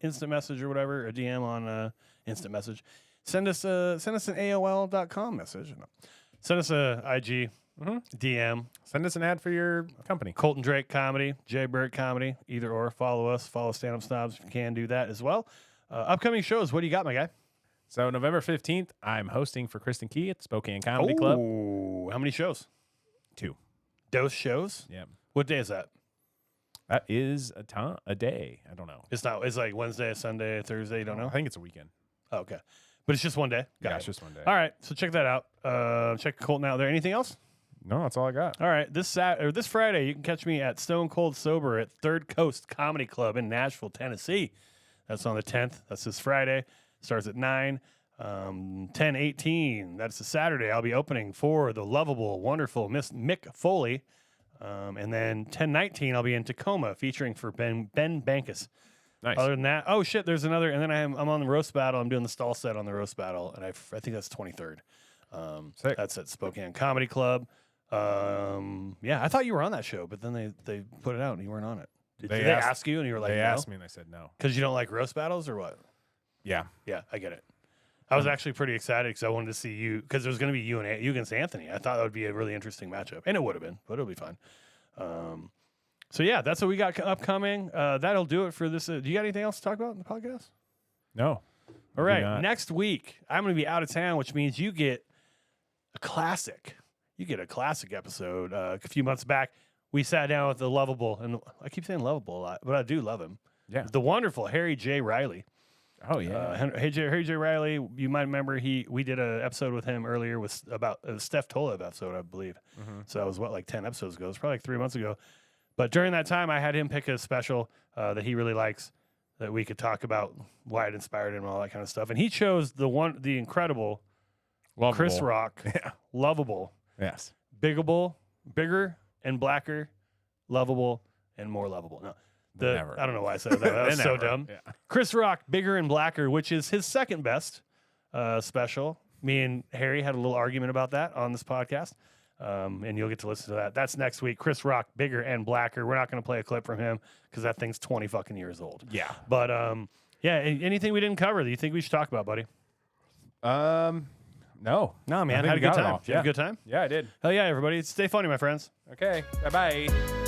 instant message or whatever, a DM on instant message. Send us an AOL.com message. Send us a IG DM. Send us an ad for your company. Colton Drake Comedy, Jay Bird Comedy, either or. Follow us. Follow Stand Up Snobs if you can do that as well. Upcoming shows. What do you got, my guy? So November 15th, I'm hosting for Kristen Key at the Spokane Comedy Club. How many shows? 2. Those shows? Yeah. What day is that? That is a day. I don't know. It's not. It's like Wednesday, Sunday, Thursday. You don't know? I think it's a weekend. Oh, okay. But it's just one day? It's just one day. All right. So check that out. Check Colton out there. Anything else? No, that's all I got. All right, this Friday, you can catch me at Stone Cold Sober at Third Coast Comedy Club in Nashville, Tennessee. That's on the 10th. That's this Friday. Starts at 9. 10/18. That's a Saturday. I'll be opening for the lovable, wonderful Miss Mick Foley. And then 10/19, I'll be in Tacoma featuring for Ben Bankus. Nice. Other than that, oh shit, there's another. And then I'm on the roast battle. I'm doing the stall set on the roast battle, and I think that's 23rd. Sick. That's at Spokane Comedy Club. Yeah, I thought you were on that show, but then they put it out and you weren't on it. Did they ask you and you were like, they no? asked me and I said no. Because you don't like roast battles or what? Yeah. Yeah, I get it. I was actually pretty excited because I wanted to see you because there's going to be you against Anthony. I thought that would be a really interesting matchup, and it would have been, but it'll be fun. So yeah, that's what we got upcoming. That'll do it for this. Do you got anything else to talk about in the podcast? No. All right. Next week, I'm going to be out of town, which means you get a classic. You get a classic episode. A few months back, we sat down with the lovable, and I keep saying lovable a lot, but I do love him. Yeah. The wonderful Harry J. Riley. Oh yeah. Harry J. Riley. You might remember we did an episode with him earlier about a Steph Tolev episode, I believe. Mm-hmm. So that was like 10 episodes ago. It was probably like 3 months ago. But during that time, I had him pick a special that he really likes that we could talk about why it inspired him and all that kind of stuff. And he chose the incredible Lovable. Chris Rock, Yeah. lovable, Yes. bigger and blacker, lovable and more lovable. No. Never. I don't know why I said that. That was so Never. dumb. Yeah. Chris Rock, Bigger and Blacker, which is his second best special. Me and Harry had a little argument about that on this podcast, and you'll get to listen to that. That's next week. Chris Rock, Bigger and Blacker. We're not going to play a clip from him because that thing's 20 fucking years old. Yeah. But yeah, anything we didn't cover that you think we should talk about, buddy? No. No, man. I think Had a we good got it time. all. Did you have a good time? Yeah, I did. Hell yeah, everybody. Stay funny, my friends. Okay. Bye-bye.